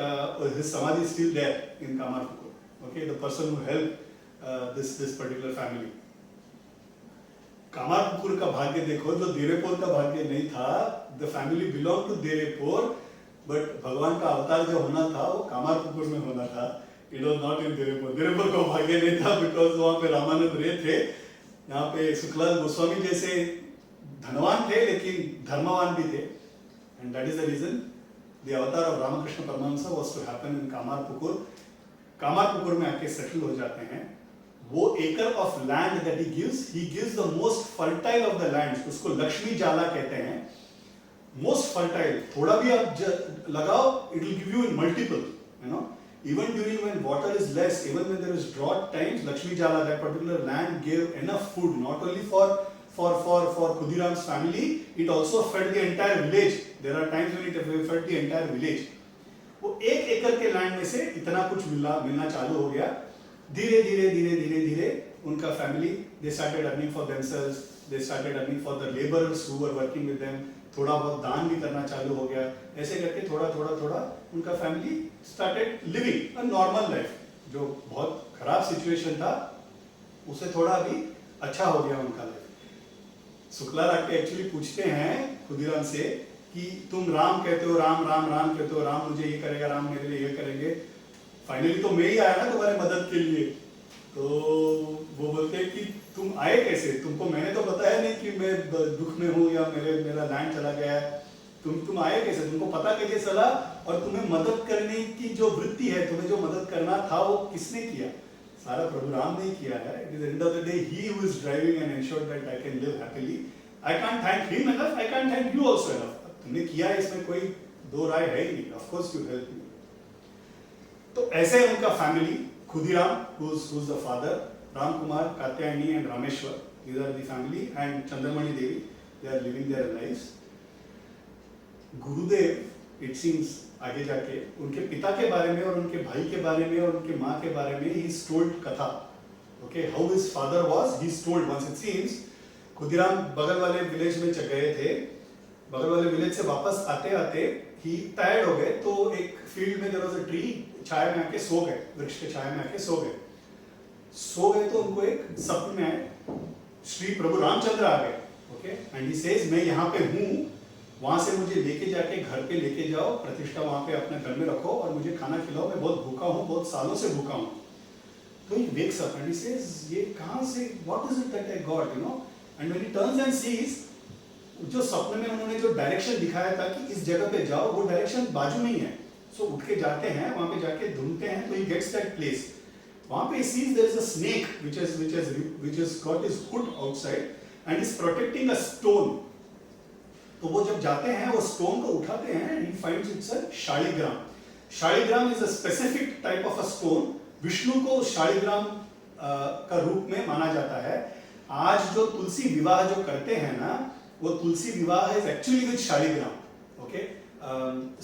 his samadhi is still there in Kamarpukur. Okay, the person who helped this particular family. Kamarpukur का भाग्य देखो, जो देरेपोर का भाग्य नहीं था. The family belonged to देरेपोर, but भगवान का अवतार जो होना था वो कामारपुकुर में होना था. It was not in देरेपोर. देरेपोर का भाग्य नहीं था because वहाँ पे रामानंद रे थे. यहाँ पे सुखलाल गोस्वामी जैसे धनवान थे लेकिन धर्मवान भी थे. And that is the reason the avatar of Ramakrishna Paramahamsa was to happen in Kamarpukur. Kamarpukur में आके सेटल हो जाते हैं. वो एकड़ of land that he gives the most fertile of the land, उसको लक्ष्मी जाला कहते हैं. मोस्ट फर्टाइल, थोड़ा भी आप लगाओ it will give you in multiple, you know. Even during when water is less, even when there is drought times, Lakshmi Jala, that particular land gave enough food not only for Khudiram's family, it also fed the entire village. There are times when it fed the entire village. वो 1 एकड़ के लैंड में से इतना कुछ मिलना चालू हो गया. धीरे धीरे उनका family, they started earning for themselves, they started earning for the laborers who were working with them. थोड़ा बहुत दान भी करना चालू हो गया. ऐसे करके थोड़ा उनका family started living a normal life. जो बहुत खराब सिचुएशन था उसे थोड़ा अभी अच्छा हो गया उनका लाइफ. शुक्ला आके एक्चुअली पूछते हैं खुदीराम से कि तुम राम कहते हो, राम कहते हो, राम मुझे ये करेगा, राम मेरे लिए ये करेंगे. फाइनली तो मैं ही आया ना तुम्हारे मदद के लिए. तो वो बोलते हैं कि तुम आए कैसे, तुमको मैंने तो बताया नहीं कि मैं दुख में हूँ या मेरा लैंड चला गया है. तुम आए कैसे, तुमको पता कैसे चला, और तुम्हें मदद करने की जो वृत्ति है, तुम्हें जो मदद करना था वो किसने किया? सारा प्रभु राम ने किया है. At the end of the day, he who is driving and ensured that I can live happily. I can't thank him enough, I can't thank you also enough. तुमने किया है, इसमें कोई दो राय है ही नहीं. Of course you help me. तो ऐसे उनका family, Khudiram who's the father, Ram Kumar, Katyayani and Rameshwar, these are the family, and Chandramani Devi, they are living their lives. Gurudev, it seems, आगे जाके उनके पिता के बारे में और उनके भाई के बारे में और उनके माँ के बारे में he is told कथा. Okay, how his father was, he is told once. It seems Khudiram बगल वाले विलेज में गए थे. बगल वाले विलेज से वापस आते ही टायर्ड हो गए, तो एक फील्ड में there was a tree, छाया में आके सो गए, वृक्ष के छाया में आके सो गए. तो उनको एक सपने में आए, श्री प्रभु रामचंद्र आ गए. ओके, एंड ही सेज मैं यहाँ पे हूँ, वहां से मुझे लेके जाके घर पे लेके जाओ, प्रतिष्ठा वहां पे अपने घर में रखो और मुझे खाना खिलाओ, मैं बहुत भूखा हूँ, बहुत सालों से भूखा हूँ. तो ही wakes up and he says ये कहाँ से, what is it that I got, you know. And when he turns and sees, जो सपने में उन्होंने जो डायरेक्शन दिखाया था कि इस जगह पे जाओ, वो डायरेक्शन बाजू में ही है. सो उठ के जाते हैं, वहां पे जाके ढूंढते हैं, तो he gets that place. वहां पे he sees there is a snake which has got his hood outside and is protecting a stone. तो वो जब जाते हैं, वो स्टोन को उठाते हैं and he finds it's a Shaligram. Shaligram is a specific type of a stone. Vishnu को शालिग्राम का रूप में माना जाता है. आज जो तुलसी विवाह जो करते हैं ना, वो तुलसी विवाह is actually with Shaligram. Okay,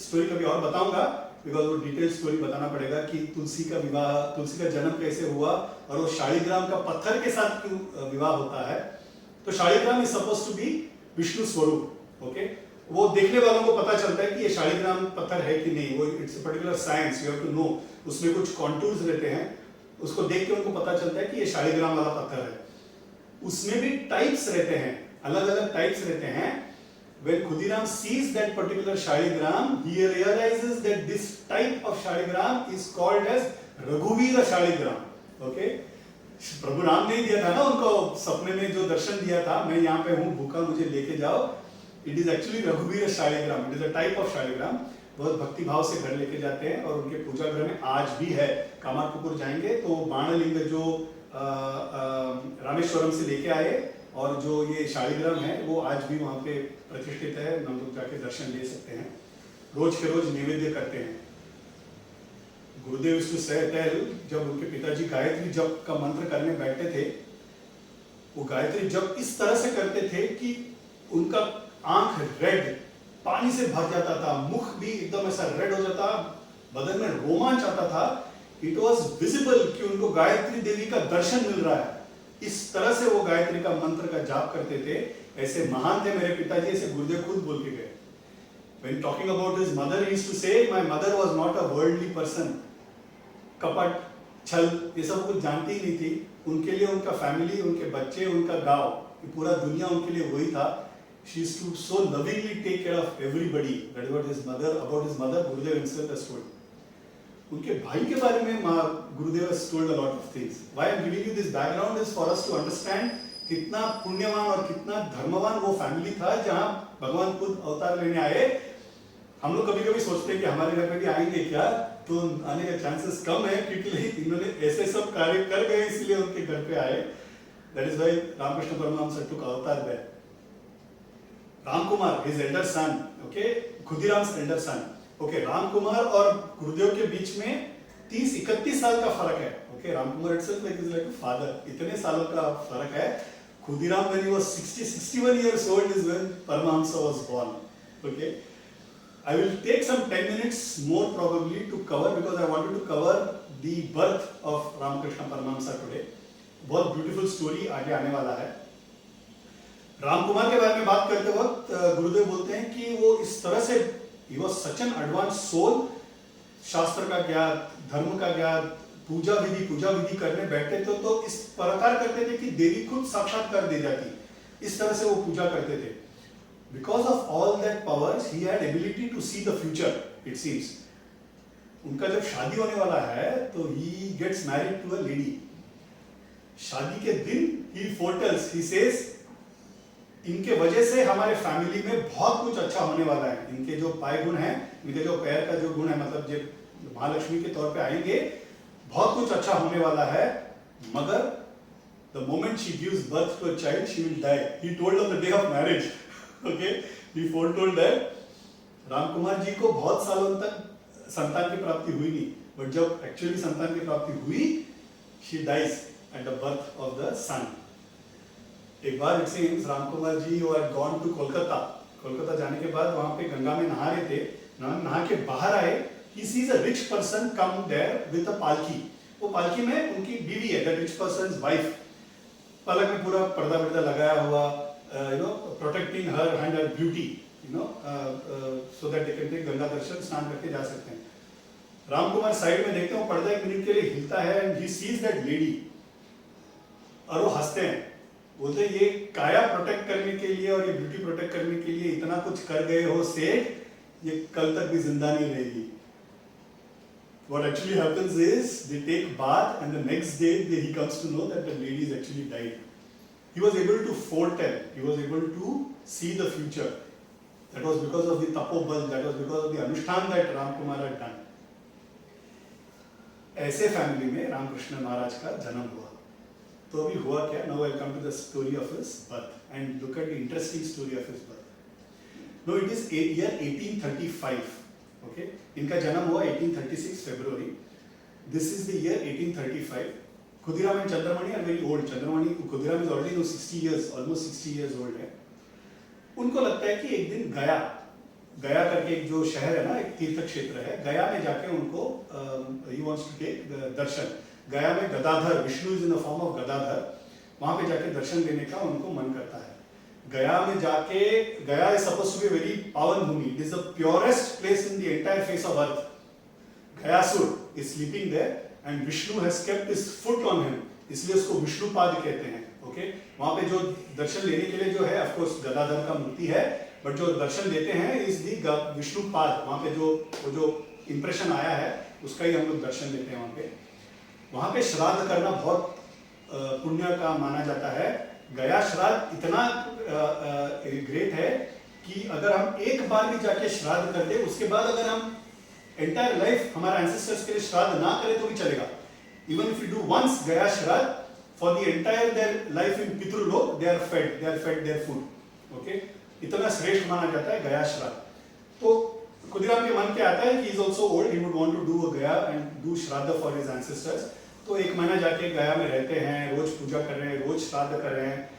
story कभी और बताऊंगा, बिकॉज वो डिटेल स्टोरी बताना पड़ेगा कि तुलसी का विवाह, तुलसी का जन्म कैसे हुआ और वो शालिग्राम का पत्थर के साथ क्यों विवाह होता है. तो Shaligram is suppose to be Vishnu स्वरूप. ओके, वो देखने वालों को पता चलता है कि ये शालिग्राम पत्थर है कि नहीं. वो it's a particular science, you have to know. उसमें कुछ कॉन्टूर्स रहते हैं, उसको देख के उनको पता चलता है कि ये शालिग्राम वाला पत्थर है. उसमें भी टाइप्स रहते हैं, अलग अलग टाइप्स रहते हैं. When Khudiram sees that particular shaligram, he realizes that this type of shaligram is called as Raghuvira shaligram. Okay? प्रभु राम ने दिया था ना उनको सपने में जो दर्शन दिया था, मैं यहाँ पे हूँ भूखा, मुझे लेके जाओ. It is actually Raghuvira shaligram. It is a type of shaligram. बहुत भक्ति भाव से घर लेके जाते हैं और उनके पूजा गृह में आज भी है. कामारपुकुर जाएंगे तो बाणलिंग जो रामेश्वरम से लेके आए और जो ये शालिग्राम है वो आज भी वहाँ पे प्रतिष्ठित है. हम लोग जाके दर्शन ले सकते हैं. रोज के रोज नैवेद्य करते हैं. गुरुदेव used to say tell, जब उनके पिताजी गायत्री जप का मंत्र करने बैठते थे, वो गायत्री जप इस तरह से करते थे कि उनका आंख रेड पानी से भर जाता था, मुख भी एकदम ऐसा रेड हो जाता, बदन में रोमांच आता था। इट वॉज विजिबल कि उनको गायत्री देवी का दर्शन मिल रहा है। इस तरह से वो गायत्री का मंत्र का जाप करते थे। ऐसे महान थे मेरे पिताजी, ऐसे गुरुदेव खुद बोल के गए। When talking about his mother, he used to say, my mother was not a worldly person. कपट, छल, ये सब कुछ जानती ही नहीं थी। उनके लिए उनका फैमिली, उनके बच्चे, उनका गांव, पूरा दुनिया उनके लिए वही था। She used to so lovingly take care of everybody. That is what his mother, about his mother, Gurudev himself has told. उनके भाई के बारे में गुरुदेव has told a lot of things. Why I am giving you this background is for us to understand कितना पुण्यवान और कितना धर्मवान वो फैमिली था जहाँ भगवान खुद अवतार लेने आए। हम लोग कभी-कभी सोचते हैं कि हमारे घर पे भी आएंगे क्या, तो आने का चांसेस कम है क्योंकि इन्होंने ऐसे सब कार्य कर गए इसलिए उनके घर पे आए। That is why Ramakrishna Paramahamsa took avatar there. Ram Kumar, his elder son, okay, Khudiram's elder son. Okay, Ram Kumar और गुरुदेव के बीच में 30-31 साल का फर्क है। Okay, Ram Kumar itself like is like father, इतने सालों का फर्क है। Khudiram when he was 61 years old is when Paramahamsa was born. Okay, I will take some 10 minutes more probably to cover because I wanted to cover the birth of Ramakrishna Paramahamsa today. बहुत ब्यूटीफुल स्टोरी आगे आने वाला है। राम कुमार के बारे में बात करते वक्त गुरुदेव बोलते हैं कि वो इस तरह से he was such an advanced soul, शास्त्र का ज्ञान, धर्म का ज्ञान, पूजा विधि करने बैठते थे तो इस प्रकार करते थे कि देवी खुद साक्षात्कार दे जाती, इस तरह से वो पूजा करते थे। Because of all that powers, he had ability to see the future, it seems. उनका जब शादी होने वाला है तो he gets married to a lady. शादी के दिन he foretells, he says, इनके वजह से हमारे फैमिली में बहुत कुछ अच्छा होने वाला है। इनके जो पाय गुण हैं, इनके जो पैर का जो गुण है, मतलब जब महालक्ष्मी के तौर पे आएंगे, बहुत कुछ अच्छा होने वाला है। मगर the moment she gives birth to a child, she will die. He told on the day of marriage. Okay, he foretold that. Ram Kumar ji को बहुत सालों तक संतान की प्राप्ति हुई नहीं, बट जब एक्चुअली संतान की प्राप्ति हुई, she dies at the birth of the son. एक बार it seems Ramkumar ji had gone to Kolkata जाने के बाद वहां पे गंगा में नहा रहे थे, नहा के बाहर आए, he sees a rich person come there with a पालकी। वो पालकी में उनकी बीवी है, that rich person's wife, पलक में पूरा पर्दा लगाया हुआ, protecting her and her beauty, so that they can take Ganga दर्शन, स्नान करके जा सकते हैं। राम कुमार साइड में देखते हैं, वो पर्दा एक मिनट के लिए हिलता है and he sees that lady, और वो हंसते हैं, बोलते ये काया प्रोटेक्ट करने के लिए और ये ब्यूटी प्रोटेक्ट करने के लिए इतना कुछ कर गए हो सेठ, ये कल तक भी जिंदा नहीं रहेगी। What actually happens is they take bath and the next day he comes to know that the lady is actually died. He was able to foretell, he was able to see the future. That was because of the tapobal, that was because of the अनुष्ठान that Ram Kumar had done. ऐसे फैमिली में रामकृष्ण महाराज का जन्म हुआ। तो अभी हुआ क्या? Now I come to the story of his birth and look at the interesting story of his birth. No, it is year 1835. Okay, इनका जन्म हुआ 1836 February. This is the year 1835. Khudiram and Chandramani are very old. Khudiram is already 60 years, almost 60 years old है। उनको लगता है कि एक दिन गया करके एक जो शहर है ना, एक तीर्थ क्षेत्र है, गया में जाके उनको he wants to take the दर्शन। गया में Gadadhar, Vishnu is in the form of Gadadhar, वहां पे जाके दर्शन लेने का उनको मन करता है। गया में जाके, Gaya is supposed to be very pavan bhoomi, it is the purest place in the entire face of earth. Gayasur is sleeping there and Vishnu has kept his foot on him, इसलिए उसको विष्णुपाद कहते हैं। ओके, वहां पे जो दर्शन लेने के लिए जो है, ऑफ कोर्स गदाधर का मूर्ति है, बट जो दर्शन लेते हैं इज द विष्णुपाद। वहां पे जो इंप्रेशन आया है उसका ही हम लोग दर्शन लेते हैं। वहां पे श्राद्ध करना बहुत पुण्य का माना जाता है। गया श्राद्ध इतना ग्रेट है कि अगर हम एक बार भी जाके श्राद्ध कर दे, उसके बाद अगर हम एंटायर लाइफ हमारे एंसेस्टर्स के लिए श्राद्ध ना करें तो भी चलेगा। Even if you do once Gaya shraddh, for the entire their life in Pitrilok they are fed their food. Okay, इतना श्रेष्ठ माना जाता है गया श्राद्ध। तो खुदीराम के मन के आता है कि is also old, he would want to do Gaya and do shraddh for his ancestors. तो 1 महीना जाके गया में रहते हैं, रोज पूजा कर रहे हैं, रोज श्राद्ध कर रहे हैं।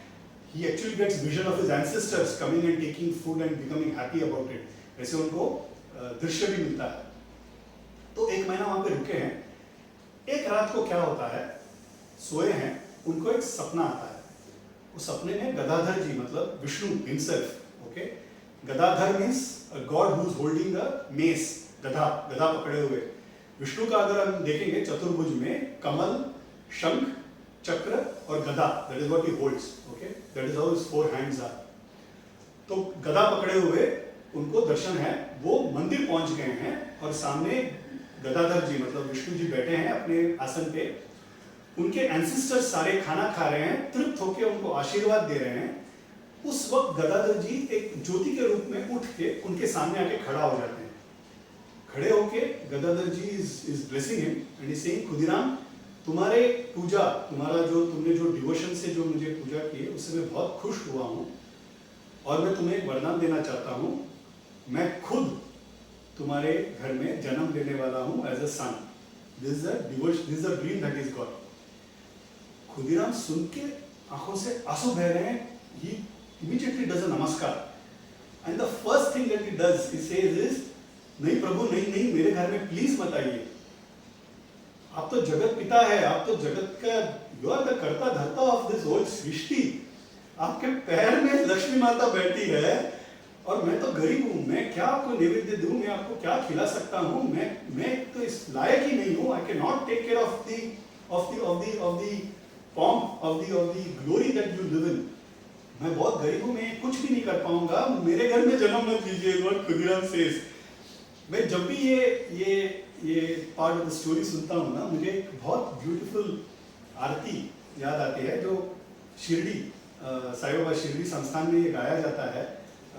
He actually gets vision of his ancestors coming and taking food and becoming happy about it, ऐसे उनको दृश्य भी मिलता है। तो 1 महीना वहां पे रुके हैं। एक रात को क्या होता है, सोए हैं, उनको एक सपना आता है। उस सपने में गदाधर जी, मतलब Vishnu himself, okay, Gadadhar means God who is holding a mess, गधा पकड़े हुए। विष्णु का अगर हम देखेंगे चतुर्भुज में कमल, शंख, चक्र और गदा, that is what he holds, okay, that is how his 4 hands are. तो गदा पकड़े हुए उनको दर्शन है, वो मंदिर पहुंच गए हैं और सामने गदाधर जी मतलब विष्णु जी बैठे हैं अपने आसन पे। उनके एंसेस्टर्स सारे खाना खा रहे हैं, तृप्त होकर उनको आशीर्वाद दे रहे हैं। उस वक्त गदाधर जी एक ज्योति के रूप में उठ के उनके सामने आके खड़ा हो जाते हैं। खड़े होके Gadadhar ji is blessing him and is saying, Khudiram, तुम्हारे पूजा, तुमने जो डिवोशन से जो मुझे पूजा की है उससे मैं बहुत खुश हुआ हूँ और मैं तुम्हें एक वरदान देना चाहता हूँ। मैं खुद तुम्हारे घर में जन्म लेने वाला हूँ as a son. This is a dream that is God. Khudiram सुन के आंखों से आंसू बह रहे हैं। He immediately does a namaskar and the first thing that he does, he says is, नहीं प्रभु, नहीं, मेरे घर में प्लीज मत आइए। आप तो जगत पिता है, आप तो जगत का, यू आर द कर्ता धर्ता ऑफ दिस होल सृष्टि। आपके पैर में लक्ष्मी माता बैठी है और मैं तो गरीब हूँ, मैं क्या आपको नैवेद्य दूं, मैं आपको क्या खिला सकता हूँ, मैं तो इस लायक ही नहीं हूँ। I can not take care of the pomp of the glory that you live in। मैं बहुत गरीब हूँ, मैं कुछ भी नहीं कर पाऊंगा, मेरे घर में जन्म मत लीजिए, what खुदीराम says। मैं जब भी ये पार्ट ऑफ द स्टोरी सुनता हूँ ना, मुझे एक बहुत ब्यूटीफुल आरती याद आती है जो शिरडी साईं बाबा शिरडी संस्थान में ये गाया जाता है।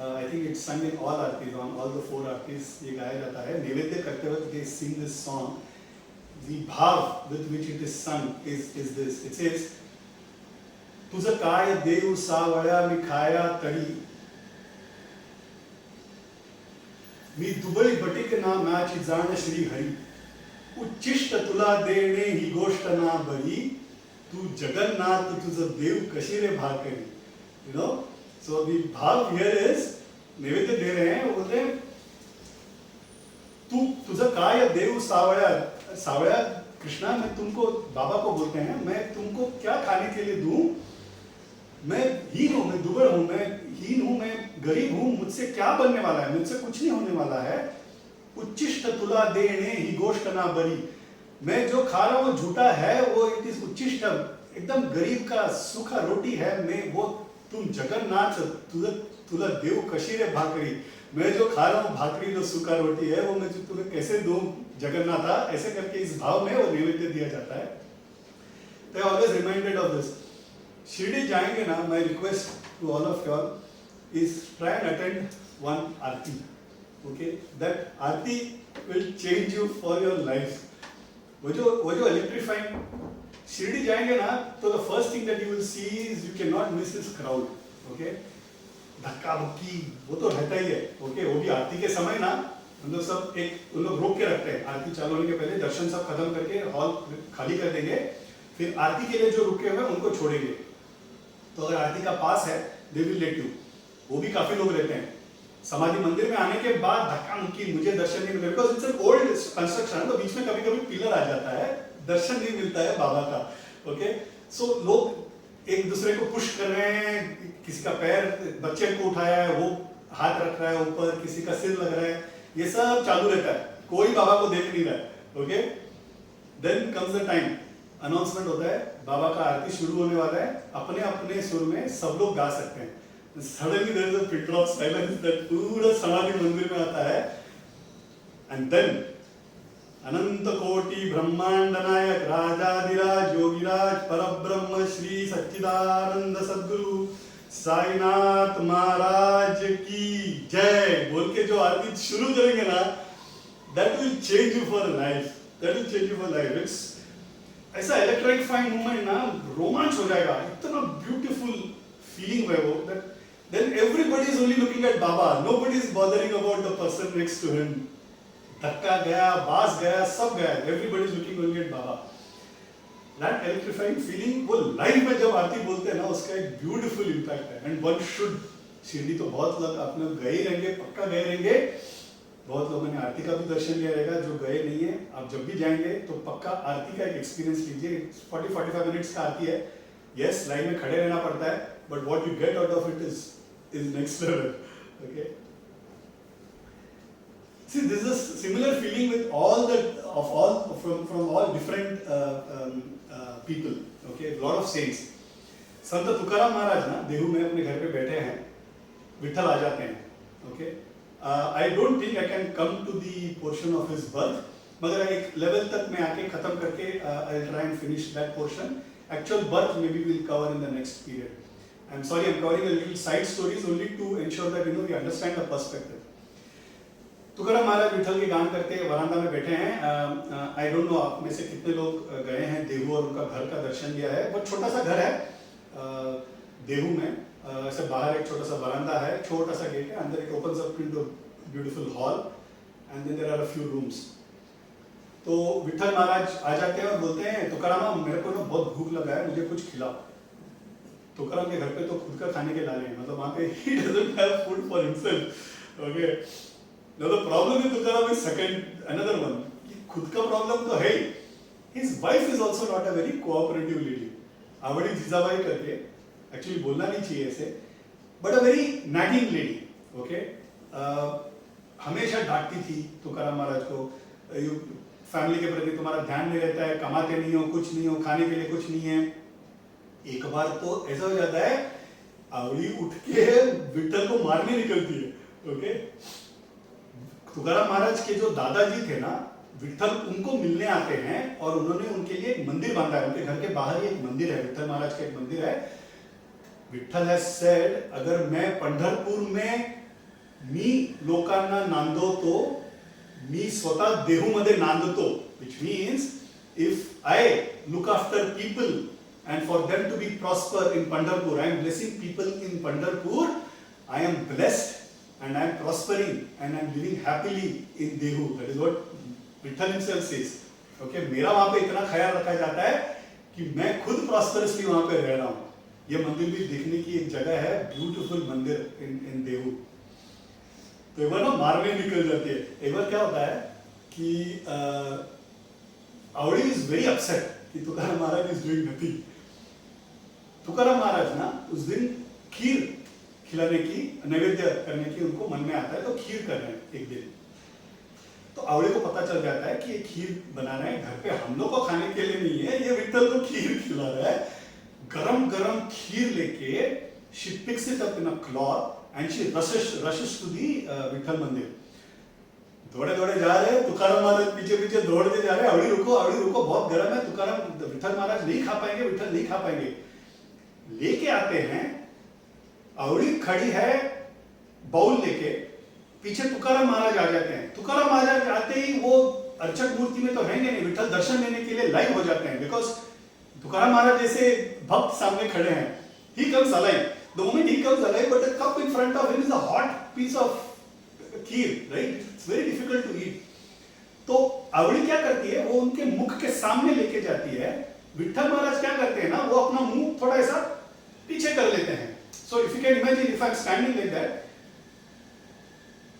आई think it's sung in all aartis, on all the 4 aartis ये गाया जाता है। नैवेद्य करते वक्त they sing this song. The bhav with which it is sung is this. It says, तुझ काय देव सावळ्या मी खाया तरी, मी दुबळी बटीक ना मॅची जाण श्री हरी, उच्चिष्ट तुला देणे ही गोष्ट ना बरी, तू जगन्नाथ तुझ देव कशी रे भाकरी। You know, so the bhav here is, नैवेद्य दे रहे हैं, वो बोलते हैं तुझ काय देव सावळ्या कृष्णा, मैं तुमको, बाबा को बोलते हैं, मैं तुमको क्या खाने के लिए दूं? मैं हीन हूं, मैं दुबड़ हूं, मैं हीन हूं, मैं गरीब हूं, मुझसे क्या बनने वाला है, मुझसे कुछ नहीं होने वाला है। उच्चिष्ट तुला देने ही गोष्ट ना बरी, मैं जो खा रहा हूं वो झूठा है, वो इट इज उच्चिष्ट, एकदम गरीब का सूखा रोटी है, मैं वो, तुम जगन्नाथ तुला देव कशी रे भाकरी, मैं जो खा रहा हूँ भाकरी जो सूखा रोटी है वो मैं तुम्हें कैसे दूं जगन्नाथा। ऐसे करके इस भाव में वो नैवेद्य दिया जाता है। तो I always reminded of this. Shirdi जाएंगे ना, my request to all of you all is try and attend one aarti, okay, that aarti will change you for your life. वो जो इलेक्ट्रीफाइंग, शिरडी जाएंगे ना तो the first thing that you will see is you can not miss this crowd, okay, धक्का मुक्की वो तो रहता ही है, ओके। वो भी आरती के समय ना हम लोग सब उन लोग रोक के रखते हैं, आरती चालू होने के पहले दर्शन सब खत्म करके हॉल खाली कर देंगे, फिर आरती के लिए जो रुके हुए हैं उनको छोड़ेंगे। तो अगर आरती का पास है दे विल लेट यू, वो भी काफी लोग रहते हैं। समाधि मंदिर में आने के बाद धक्का मुक्की, मुझे दर्शन नहीं मिलता, because it's an old construction, तो बीच में कभी कभी पिलर आ जाता है, दर्शन नहीं मिलता है बाबा का, ओके। सो लोग एक दूसरे को पुश कर रहे हैं, किसी का पैर, बच्चे को उठाया है वो हाथ रख रहा है ऊपर, किसी का सिर लग रहा है, ये सब चालू रहता है, कोई बाबा को देख नहीं रहा है, okay. Then comes the time, announcement होता है बाबा का आरती शुरू होने वाला है, अपने अपने सुर में सब लोग गा सकते हैं। Suddenly there is a pit of silence that पूरा समाधि मंदिर में आता है, एंड देन अनंत कोटि ब्रह्मांड नायक राजाधिराज योगीराज परब्रह्म श्री सच्चिदानंद सद्गुरु साईनाथ महाराज की जय बोल के जो आरती शुरू करेंगे ना, that will change you for life, that will change you for life. It's ऐसा इलेक्ट्रिफाइंग मूवमेंट ना, रोमांच हो जाएगा, इतना ब्यूटीफुल फीलिंग है वो, that then everybody is only looking at Baba. Nobody is bothering about the person next to him. धक्का गया, बास गया, सब गया. Everybody is looking only at Baba. That electrifying feeling, वो लाइव में जब आरती बोलते हैं ना, उसका एक ब्यूटीफुल इम्पैक्ट है. एंड वन शुड, शिरडी तो बहुत लोग अपने गए ही रहेंगे, पक्का गए रहेंगे. बहुत लोगों ने आरती का भी दर्शन लिया रहेगा. जो गए नहीं है, आप जब भी जाएंगे तो पक्का आरती का एक एक्सपीरियंस लीजिए. 40-45 मिनट्स का आरती है. यस, लाइन में खड़े रहना पड़ता है, but what you get out of it is next level. Okay, see, this is a similar feeling with from all different people. Okay, a lot of saints. संत तुकाराम महाराज ना देहू में अपने घर पे बैठे हैं, विठल आ जाते हैं. Okay, I don't think I can come to the portion of his birth, मगर एक लेवल तक मैं आके खत्म करके I'll try and finish that portion. Actual birth maybe we'll cover in the next period. I'm sorry, I'm covering a little side stories only to ensure that we understand the perspective. Tukaram महाराज विठल के गान करते वरांडा में बैठे हैं. आई डोंट नो आप में से कितने लोग गए हैं देहू और उनका घर का दर्शन लिया है. बहुत छोटा सा घर है देहू में. ऐसे बाहर एक छोटा सा वरांडा है, छोटा सा गेट है, अंदर एक opens up into beautiful hall and then there are a few rooms. तो विठल महाराज आ जाते हैं और बोलते हैं, तुकाराम मेरे को ना बहुत भूख लगा है, मुझे कुछ खिलाओ. तुकाराम के घर पे तो खुद का खाने के लाले हैं, मतलब वहाँ पे he doesn't have food for himself. Okay, now the problem with Tukaram is another one. खुद का प्रॉब्लम तो है. His wife is also not a very cooperative lady. आवड़ी Jijabai करके, actually बोलना नहीं चाहिए ऐसे, but a very nagging lady. Okay, हमेशा डांटती थी तुकाराम महाराज को. फैमिली के प्रति तुम्हारा ध्यान नहीं रहता है, कमाते नहीं हो, कुछ नहीं हो, खाने के लिए कुछ नहीं है. एक बार तो ऐसा हो जाता है, आवड़ी उठ के विठल को मारने निकलती है. ओके, तुकाराम महाराज के जो दादाजी थे ना, विठल उनको मिलने आते हैं और उन्होंने उनके लिए एक मंदिर बांधा है. उनके घर के बाहर ही एक मंदिर है, विठल महाराज का एक मंदिर है. विठल हैज सेड, अगर मैं पंढरपूर में मी लोकांना नांदवतो, मी स्वतः देहूमध्ये नांदतो, which means if I look after people and for them to be prosper in Pandharpur, I am blessing people in Pandharpur, I am blessed and I am prospering and I am living happily in Dehu. That is what Viठal himself says. Okay, मेरा वहाँ पे इतना ख्याल रखा जाता है कि मैं खुद prosperously वहाँ पे रह रहा हूँ. ये मंदिर भी देखने की एक जगह है, ब्यूटीफुल मंदिर इन देहू. तो एक बार ना मारने निकल जाती है. एक बार क्या होता है कि आवड़ी इज वेरी अपसेट कि तुकाराम महाराज इज डूइंग नथिंग. तुकाराम महाराज ना उस दिन खीर खिलाने की, नैवेद्य करने की उनको मन में आता है, तो खीर कर रहे हैं एक दिन. तो आवड़े को पता चल जाता है कि ये खीर बना रहे हैं घर पे, हम लोग को खाने के लिए नहीं है, ये विठल को खीर खिला रहा है. गरम गरम खीर लेके she picks it up in a cloth and she rushes to the Vitthal मंदिर. दौड़े दौड़े जा रहे हैं, तुकाराम महाराज पीछे पीछे दौड़ते जा रहे हैं. आवड़ी रुको, बहुत गर्म है, तुकाराम विठल महाराज नहीं खा पाएंगे, विठल नहीं खा पाएंगे. लेके आते हैं, आवड़ी खड़ी है बाउल लेके, पीछे तुकाराम महाराज आ जाते हैं. तुकाराम महाराज आते ही वो अर्चक मूर्ति में तो रहेंगे नहीं, विठल दर्शन लेने के लिए लाइव हो जाते हैं. बिकॉज तुकाराम महाराज जैसे भक्त सामने खड़े हैं. He comes alive. The moment he comes alive, but the cup in front of him is a hot piece of kheer, right? It's very difficult to eat. तो आवड़ी क्या करती है, वो उनके मुख के सामने लेके जाती है. विठल महाराज क्या करते हैं ना, वो अपना मुंह थोड़ा ऐसा पीछे कर लेते हैं. So if you can imagine, if I'm standing like that,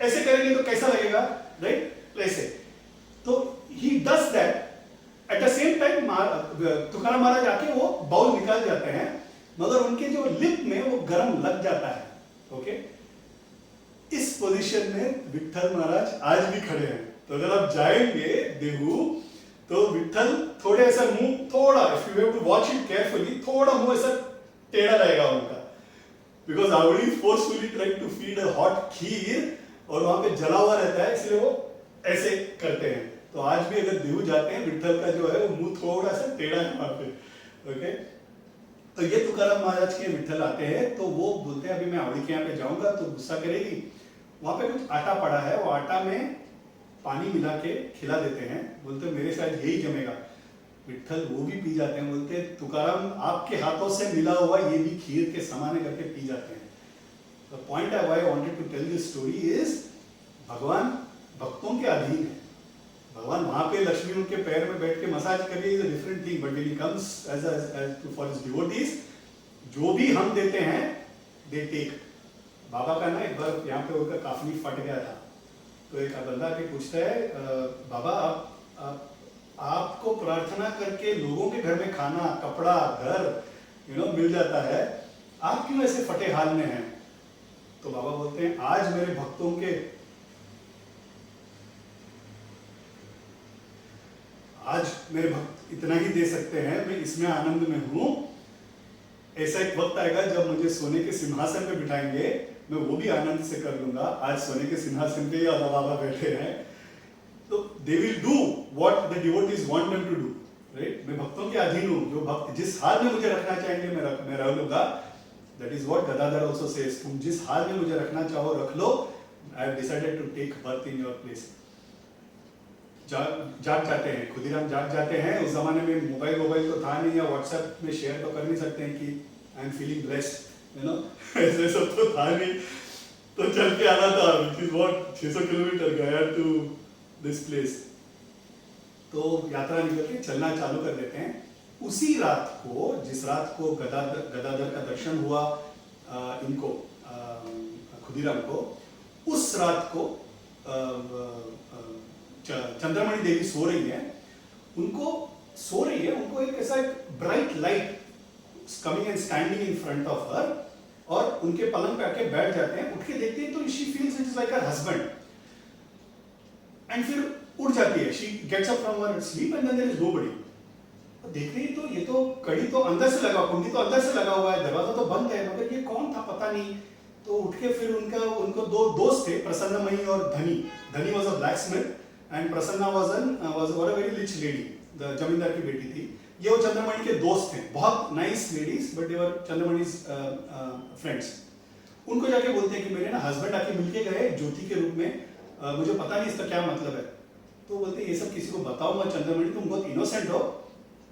ऐसे करेंगे तो कैसा लगेगा, right? ऐसे. तो he does that. At the same time, Tukaram महाराज आके वो बाउल निकाल जाते हैं, मगर उनके जो लिप में वो गरम लग जाता है. ओके, इस पोजीशन में विठल महाराज आज भी खड़े हैं. तो अगर आप जाएंगे देहू, तो विठल थोड़े ऐसा मुंह, थोड़ा, if you have to watch it carefully, थोड़ा मुंह ऐसा टेढ़ा रहेगा उनका. Because आवड़ी forcefully trying to feed a hot खीर और वहाँ पे जला हुआ रहता है, इसलिए वो ऐसे करते हैं. तो आज भी अगर देहू जाते हैं, विठल का जो है वो मुंह थोड़ा सा टेढ़ा है वहाँ पे. ओके, तो ये तुकाराम महाराज के विठल आते हैं, तो वो बोलते हैं अभी मैं आवड़ी के यहाँ पे जाऊंगा तो गुस्सा करेगी. वहाँ पे कुछ आटा पड़ा है, वो आटा में पानी मिला के खिला देते हैं. बोलते मेरे साथ यही जमेगा. विठल वो भी पी जाते हैं. बोलते तुकाराम आपके हाथों से मिला हुआ ये भी खीर के समान करके पी जाते हैं. The point why I wanted to tell this story is भगवान भक्तों के अधीन है. भगवान वहाँ पे लक्ष्मी उनके पैर में बैठ के मसाज कर रही है, is a different thing, but when he comes as for his devotees, जो भी हम देते हैं दे टेक. बाबा का ना एक बार यहाँ पे उनका काफी फट गया था, तो एक बंदा आके पूछता है, बाबा आपको प्रार्थना करके लोगों के घर में खाना, कपड़ा, घर मिल जाता है, आप क्यों ऐसे फटे हाल में हैं? तो बाबा बोलते हैं, आज मेरे भक्तों के भक्त इतना ही दे सकते हैं, मैं इसमें आनंद में हूं. ऐसा एक वक्त आएगा जब मुझे सोने के सिंहासन पे बिठाएंगे, मैं वो भी आनंद से कर लूंगा. आज सोने के सिंहासन पे ही बाबा बैठे हैं, तो they will do what the devotees want them to do, right. मैं भक्तों के अधीन हूं, जो भक्त जिस हाल में मुझे रखना चाहेंगे मैं रह लूंगा. That is what Gadadhar also says, तुम जिस हाल में मुझे रखना चाहो रख लो. I have decided to take birth in your place. जाग जाते हैं, खुदीराम जाग जाते हैं. उस जमाने में मोबाइल तो था नहीं, या व्हाट्सएप में शेयर तो कर नहीं सकते हैं कि आई एम फीलिंग ब्लेस्ड, ऐसे सब तो था नहीं. तो चल के आना था, विच इज व्हाट 600 किलोमीटर गया टू दिस प्लेस. तो यात्रा निकल के चलना चालू कर देते हैं. उसी रात को, जिस रात को गदाधर का दर्शन हुआ इनको खुदीराम को, उस रात को चंद्रमणि देवी सो रही है. उनको एक ऐसा एक bright light coming and standing in front of her, और उनके पलंग पे आके बैठ जाते हैं. उठ के देखते हैं तो she feels it is like her husband, and फिर उठ जाती है. She gets up from her sleep and then there is nobody. देख रही तो ये तो कड़ी तो अंदर से लगा, कुंडी तो अंदर से लगा हुआ है, दरवाजा तो बंद है, मगर ये कौन था पता नहीं. तो उठ के फिर उनको दो दोस्त थे, प्रसन्नमयी और धनी. धनी was a black Smith and Prasanna was a very rich lady, the जमींदार की बेटी थी. ये वो चंद्रमणि के दोस्त थे, बहुत nice ladies, but they were Chandramani's friends. उनको जाके बोलते हैं कि मेरे ना हस्बैंड आके मिलके गए ज्योति के रूप में, मुझे पता नहीं इसका क्या मतलब है. तो बोलते हैं ये सब किसी को बताओ मत चंद्रमणि, तुम बहुत इनोसेंट हो,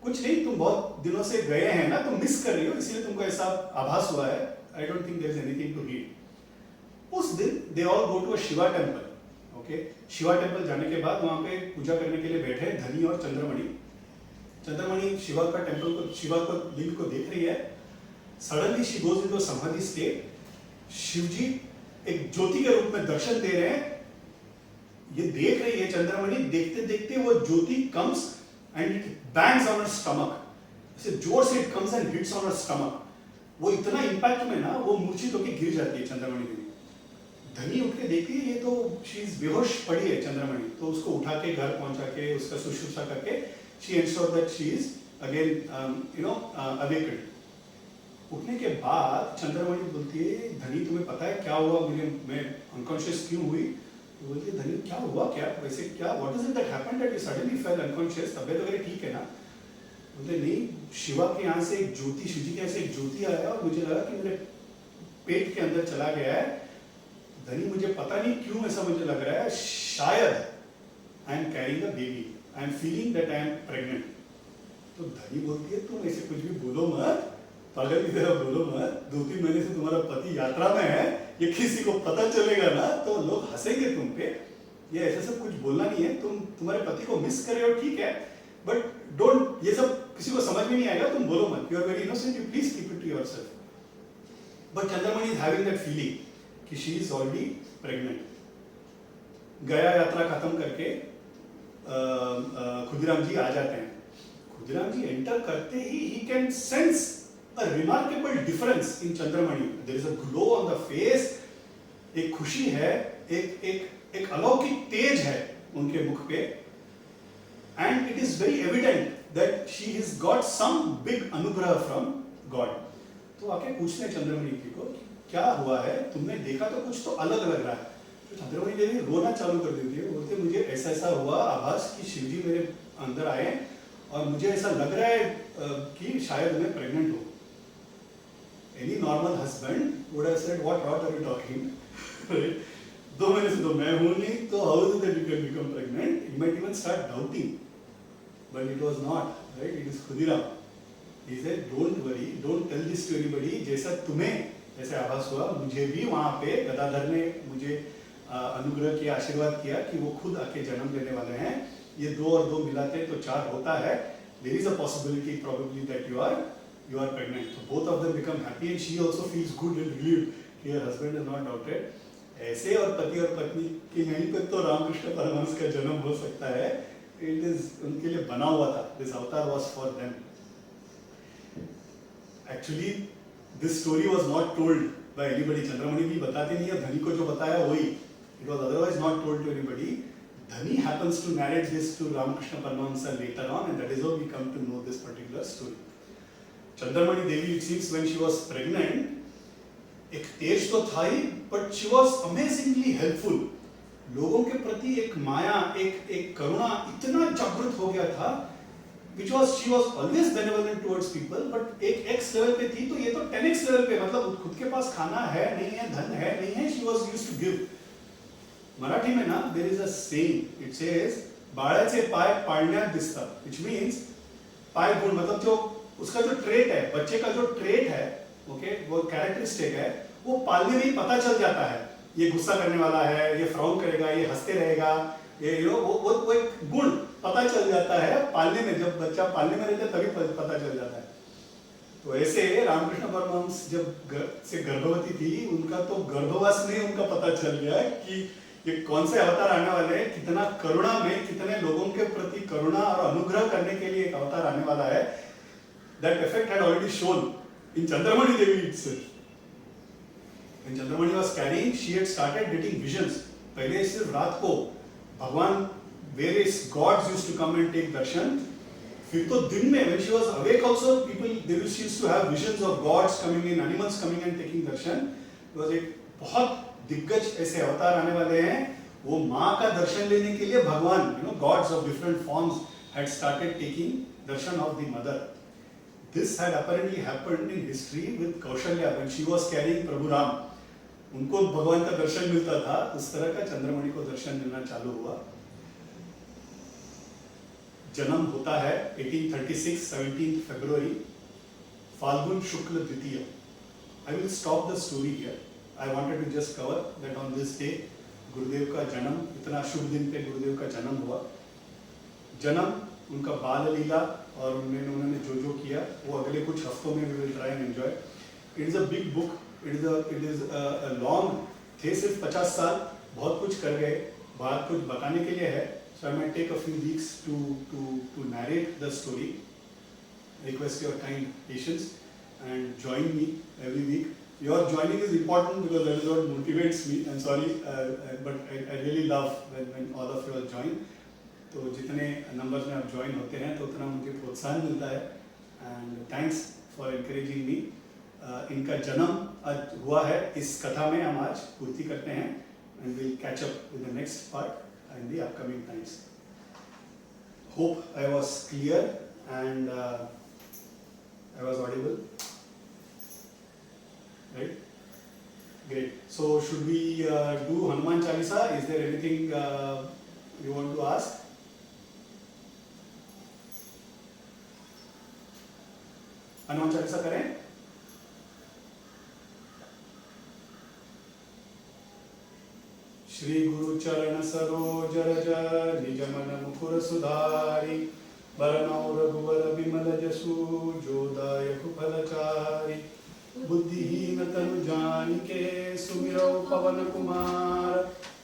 कुछ नहीं, तुम बहुत दिनों से गए हैं ना, तुम मिस कर रही हो, इसलिए तुमको ऐसा आभास हुआ है. I don't think there is anything to read. उस दिन they all go to a Shiva temple. Okay, Shiva temple जाने के बाद वहां पे पूजा करने के लिए बैठे धनी और चंद्रमणि. चंद्रमणि शिवा को लिंग को देख रही है. सडनली शी गोज इनटू समाधि स्टेट. शिवजी एक ज्योति के रूप में दर्शन दे रहे हैं. ये देख रही है चंद्रमणि, देखते देखते वो Jyoti comes and it bangs on her stomach. ऐसे जोर से it comes and hits on her stomach. वो इतना इंपैक्ट में ना वो मूर्छित होकर गिर जाती है चंद्रमणि देवी. धनी उठ के देखती है ये तो शी इज बेहोश पड़ी है चंद्रमणि. तो उसको उठा के घर पहुंचा के उसका शुश्रूषा करके she ensure that she is again awakened. उठने के बाद चंद्रमणि बोलती है, धनी तुम्हें पता है क्या हुआ, मैं अनकॉन्शियस क्यों हुई? तो बोलती है, धनी क्या हुआ, क्या वैसे क्या, what is it that happened that you suddenly fail unconscious? तबीयत वगैरह ठीक है ना? बोलते नहीं, शिवा के यहाँ से एक ज्योति, शिवजी के यहाँ से एक ज्योति आया और मुझे लगा कि मेरे पेट के अंदर चला गया है. धनी मुझे पता नहीं क्यों ऐसा मुझे लग रहा है, शायद I am carrying a baby, I am feeling that I am pregnant. तो धनी बोलती है तुम ऐसे कुछ भी बोलो मत, पागल की तरह बोलो मत. 2-3 महीने से तुम्हारा पति यात्रा में है, ये किसी को पता चलेगा ना तो लोग हंसेंगे तुम पे. ये ऐसा सब कुछ बोलना नहीं है. तुम्हारे पति को मिस कर रहे हो ठीक है, बट डोंट, ये सब किसी को समझ में नहीं आएगा, तुम बोलो मत. You are very innocent, you please keep it to yourself. But Chandramani is having that feeling कि she is already pregnant. Gaya यात्रा खत्म करके खुदीराम जी आ जाते हैं. खुदीराम जी एंटर करते he can sense a remarkable difference in Chandramani. There is a glow on the face. एक खुशी है, एक अलौकिक तेज है उनके मुख पे. And it is very evident that she has got some big अनुग्रह from God. तो आके पूछते हैं चंद्रमणि जी को क्या हुआ है, तुमने देखा तो कुछ तो अलग लग रहा है. तो चंद्रमणि देवी रोना चालू कर देती है. बोलते मुझे ऐसा हुआ आभास कि शिवजी मेरे अंदर आए और मुझे ऐसा लग रहा है कि शायद मैं प्रेग्नेंट हूँ. Any normal husband would have said, "What rot are you talking?" Right? 2 महीने से तो मैं हूँ नहीं, तो how is it that you can become pregnant? You might even start doubting, but it was not. Right? It is Khudiram. He said, "Don't worry, don't tell this to anybody. जैसा तुम्हें ऐसे आभास हुआ। मुझे भी वहाँ पे गदाधर ने मुझे अनुग्रह किया, आशीर्वाद किया कि वो खुद आके जन्म लेने वाले हैं। ये 2 और 2 मिलाते तो 4 होता है। There is a possibility probably that you are pregnant. So both of them become happy and she also feels good and relieved कि her husband is not doubted. ऐसे और पति और पत्नी के यहीं पर तो रामकृष्ण परमहंस का जन्म हो सकता है। It is उनके लिए बना हुआ था। This avatar was for them. Actually, this story was not told by anybody. Chandramani भी बताते नहीं है, धनी को जो बताया वही. It was otherwise not told to anybody. Dhani happens to narrate this to Ramakrishna Paramahansa later on, and that is how we come to know this particular story. Chandramani Devi, it seems, when she was pregnant, एक तेज तो था ही, but she was amazingly helpful. लोगों के प्रति एक माया, एक करुणा इतना जागृत हो गया था, which was she was always benevolent towards people, but एक X level पे थी तो ये तो 10x level पे, मतलब खुद के पास खाना है नहीं है, धन है नहीं है, she was used to give. Marathi में ना there is a saying, it says बाळाचे पाय पाळण्यात दिसतात, which means पाय गुण, मतलब जो उसका जो ट्रेट है, बच्चे का जो ट्रेट है, ओके, वो कैरेक्टरिस्टिक है, वो पालने में ही पता चल जाता है। ये गुस्सा करने वाला है, ये फ्राउन करेगा, ये हंसते रहेगा, ये वो एक गुण पता चल जाता है पालने में। जब बच्चा पालने में रहता है तभी पता चल जाता है। तो ऐसे रामकृष्ण परमहंस जब से गर्भवती थी, उनका तो गर्भवास में उनका पता चल गया कि ये कौन से अवतार आने वाले हैं, कितना करुणा में, कितने लोगों के प्रति करुणा और अनुग्रह करने के लिए एक अवतार आने वाला है। That effect had already shown in Chandramani Devi itself. When Chandramani was carrying, she had started getting visions. पहले सिर्फ रात को भगवान various gods used to come and take darshan. फिर तो दिन में when she was awake also, she used to have visions of gods coming in, animals coming and taking darshan. It was एक बहुत दिग्गज ऐसे अवतार आने वाले हैं। वो माँ का दर्शन लेने के लिए भगवान, gods of different forms had started taking darshan of the mother. This had apparently happened in history with Kaushalya when she was carrying Prabhu Ram. उनको भगवान का दर्शन मिलता था, उस तरह का चंद्रमणि को दर्शन मिलना चालू हुआ। जन्म होता है 1836 17 फरवरी, फाल्गुन शुक्ल द्वितीय। I will stop the story here. I wanted to just cover that on this day गुरुदेव का जन्म, इतना शुभ दिन पे गुरुदेव का जन्म हुआ। जन्म, उनका बाल लीला और उन्होंने जो किया वो अगले कुछ हफ्तों में we will try and enjoy. It is a big book. It is a long. थे सिर्फ 50 साल, बहुत कुछ कर गए, बहुत कुछ बताने के लिए है. So I might take a few weeks to narrate the story. I request your kind patience and join me every week. Your joining is important because that is what motivates me. I'm sorry, but I really love when all of you all join. तो जितने नंबर्स में आप ज्वाइन होते हैं तो उतना मुझे प्रोत्साहन मिलता है। एंड थैंक्स फॉर एनकरेजिंग मी। इनका जन्म आज हुआ है, इस कथा में हम आज पूर्ति करते हैं। And will catch up with the next part in the upcoming times. Hope I was clear and I was audible, right? Great. So should we do Hanuman Chalisa? Is there anything you want to ask? Hanuman Chalisa करें? श्री गुरु चरण सरोज रज निज मन मुकुर सुधारी, बरनौ रघुवर विमल जसु जो दायक फलचारी। बुद्धिहीन तनु जानिके सुमिरौ पवन कुमार,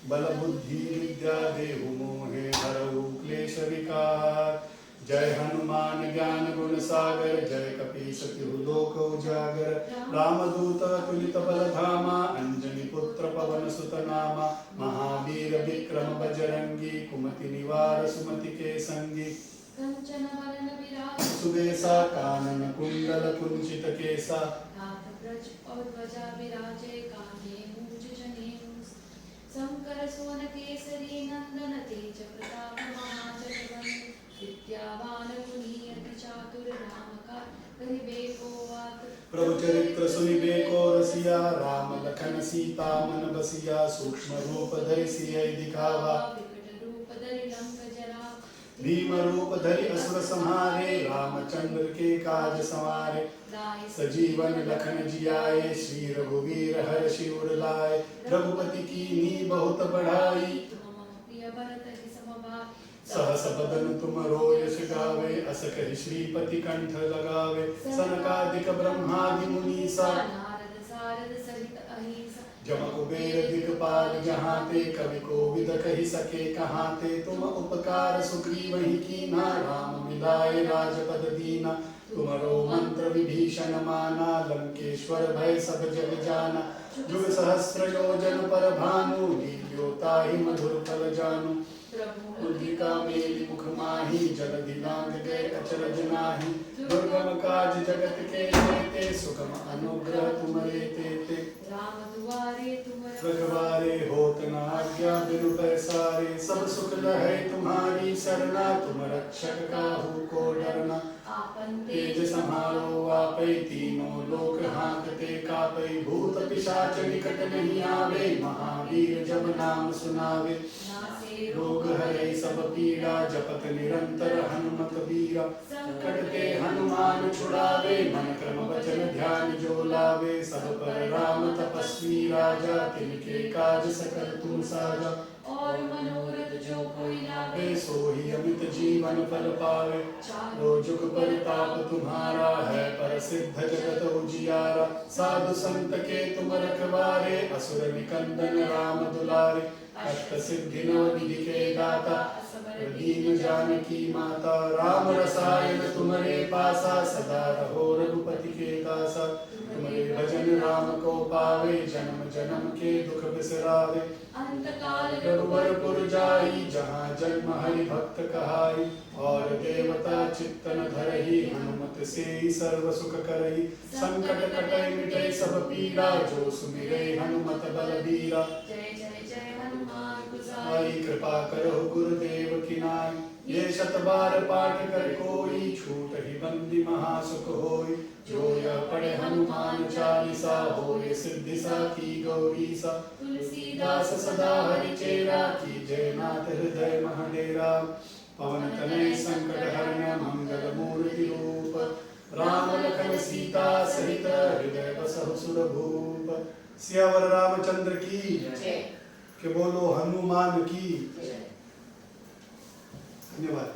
बल बुद्धि विद्या देहु मोहे हरहु क्लेश विकार। जय हनुमान ज्ञान गुण सागर, जय कपीस तिहु लोक उजागर। रामदूत तुलित बल धामा, अंजनी पुत्र पवन सुत नामा। महावीर विक्रम बजरंगी, कुमति निवार सुमति के संगी। कंचन वरन विराज सुबेसा, कानन कुंडल कुंचित केसा। हाथ ब्रज और ध्वजा विराजे, कांधे मूंज जनेऊ। शंकर सुवन केसरी नंदन, तेज प्रताप महाजगवंदन। विद्यावान गुणी अति चातुर, राम कहिबे को आतुर। प्रभु चरित्र सुनिबे को रसिया, राम लखन सीता मन बसिया। सूक्ष्म रूप धरि सियहि दिखावा, विकट रूप धरि लंक जरावा। भीम रूप धरि असुर संहारे, रामचंद्र के काज संवारे। सजीवन लखन जियाए, श्री रघुवीर हर्षि उर लाए। रघुपति कीन्ही बहुत बढ़ाई, सहस बदन तुमरो यश गावे। अस कहि श्रीपति कंठ लगावे, सनकादिक ब्रह्मादि मुनीसा। जम कुबेर दिगपाल जहाँ ते, कवि कोविद कहि सके कहाँ ते। तुम उपकार सुग्रीवहि कीन्हा, राम मिलाए राजपद दीना। तुमरो मंत्र विभीषण माना, लंकेश्वर भय सब जग जाना। जुग सहस्र योजन पर भानु, लील्यो ताहि मधुर फल जानु। मुद्रिका मेलि मुख माहि, जलधि लांघ गए अचरज नाहि। दुर्गम काज जगत के जेते, सुगम अनुग्रह तुमरे तेते। राम दुआरे तुम रखवारे होत न आज्ञा बिनु पैसारे। सब सुख लहै तुम्हारी सरना, तुम रक्षक काहू को डरना। आपन तेज समारो आपै, तीनों लोक हांकते कापै। भूत पिशाच निकट नहीं आवे, महावीर जब नाम सुनावे। नासे रोग हरै सब पीड़ा, जपत निरंतर हनुमत बीरा। कटते हनुमान छुड़ावे, मन क्रम वचन ध्यान जो लावे। सब पर राम तपस्वी राजा, तिनके काज सकल तुम साजा। और मनोरथ जो कोई लावे, वे सोहि अमित जीवन फल पावे। चारों जुग परिताप तुम्हारा है, प्रसिद्ध जगत उजियारा। साधु संत के तुम रखवारे, असुर निकंदन राम दुलारे। अष्ट सिद्धि नव निधि के दाता, दीन जानकी माता। राम रसायन तुम्हारे पासा, सदा रहो रघुपति के दासा। तुम्हारे भजन राम को पावे, जन्म जन्म के दुख बिसरावे। अंत काल रघुवरपुर जाई, जहाँ जन्म हरि भक्त कहाई। और देवता चित्तन धरहि, हनुमत से सर्व सुख करहि। संकट कटै मिटै सब पीड़ा, जो सुमिरै हनुमत बलबीरा। जय जय जय हनुमान गुसाई, आई कृपा करहु गुरुदेव की नाई। ये शत बार पाठ कर कोई, छूट ही बंदी महासुख होई। जो यह पढ़े हनुमान चालीसा, होए सिद्धि साखी गौरीसा। तुलसीदास सदा हरि चेरा, की जय नाथ हृदय महडेरा। पवन तनय संकट हरण, मंगल मूर्ति रूप। राम लखन सीता सहित, हृदय बसहु सुर भूप। सियावर रामचंद्र की जय। के बोलो हनुमान की। जय। धन्यवाद।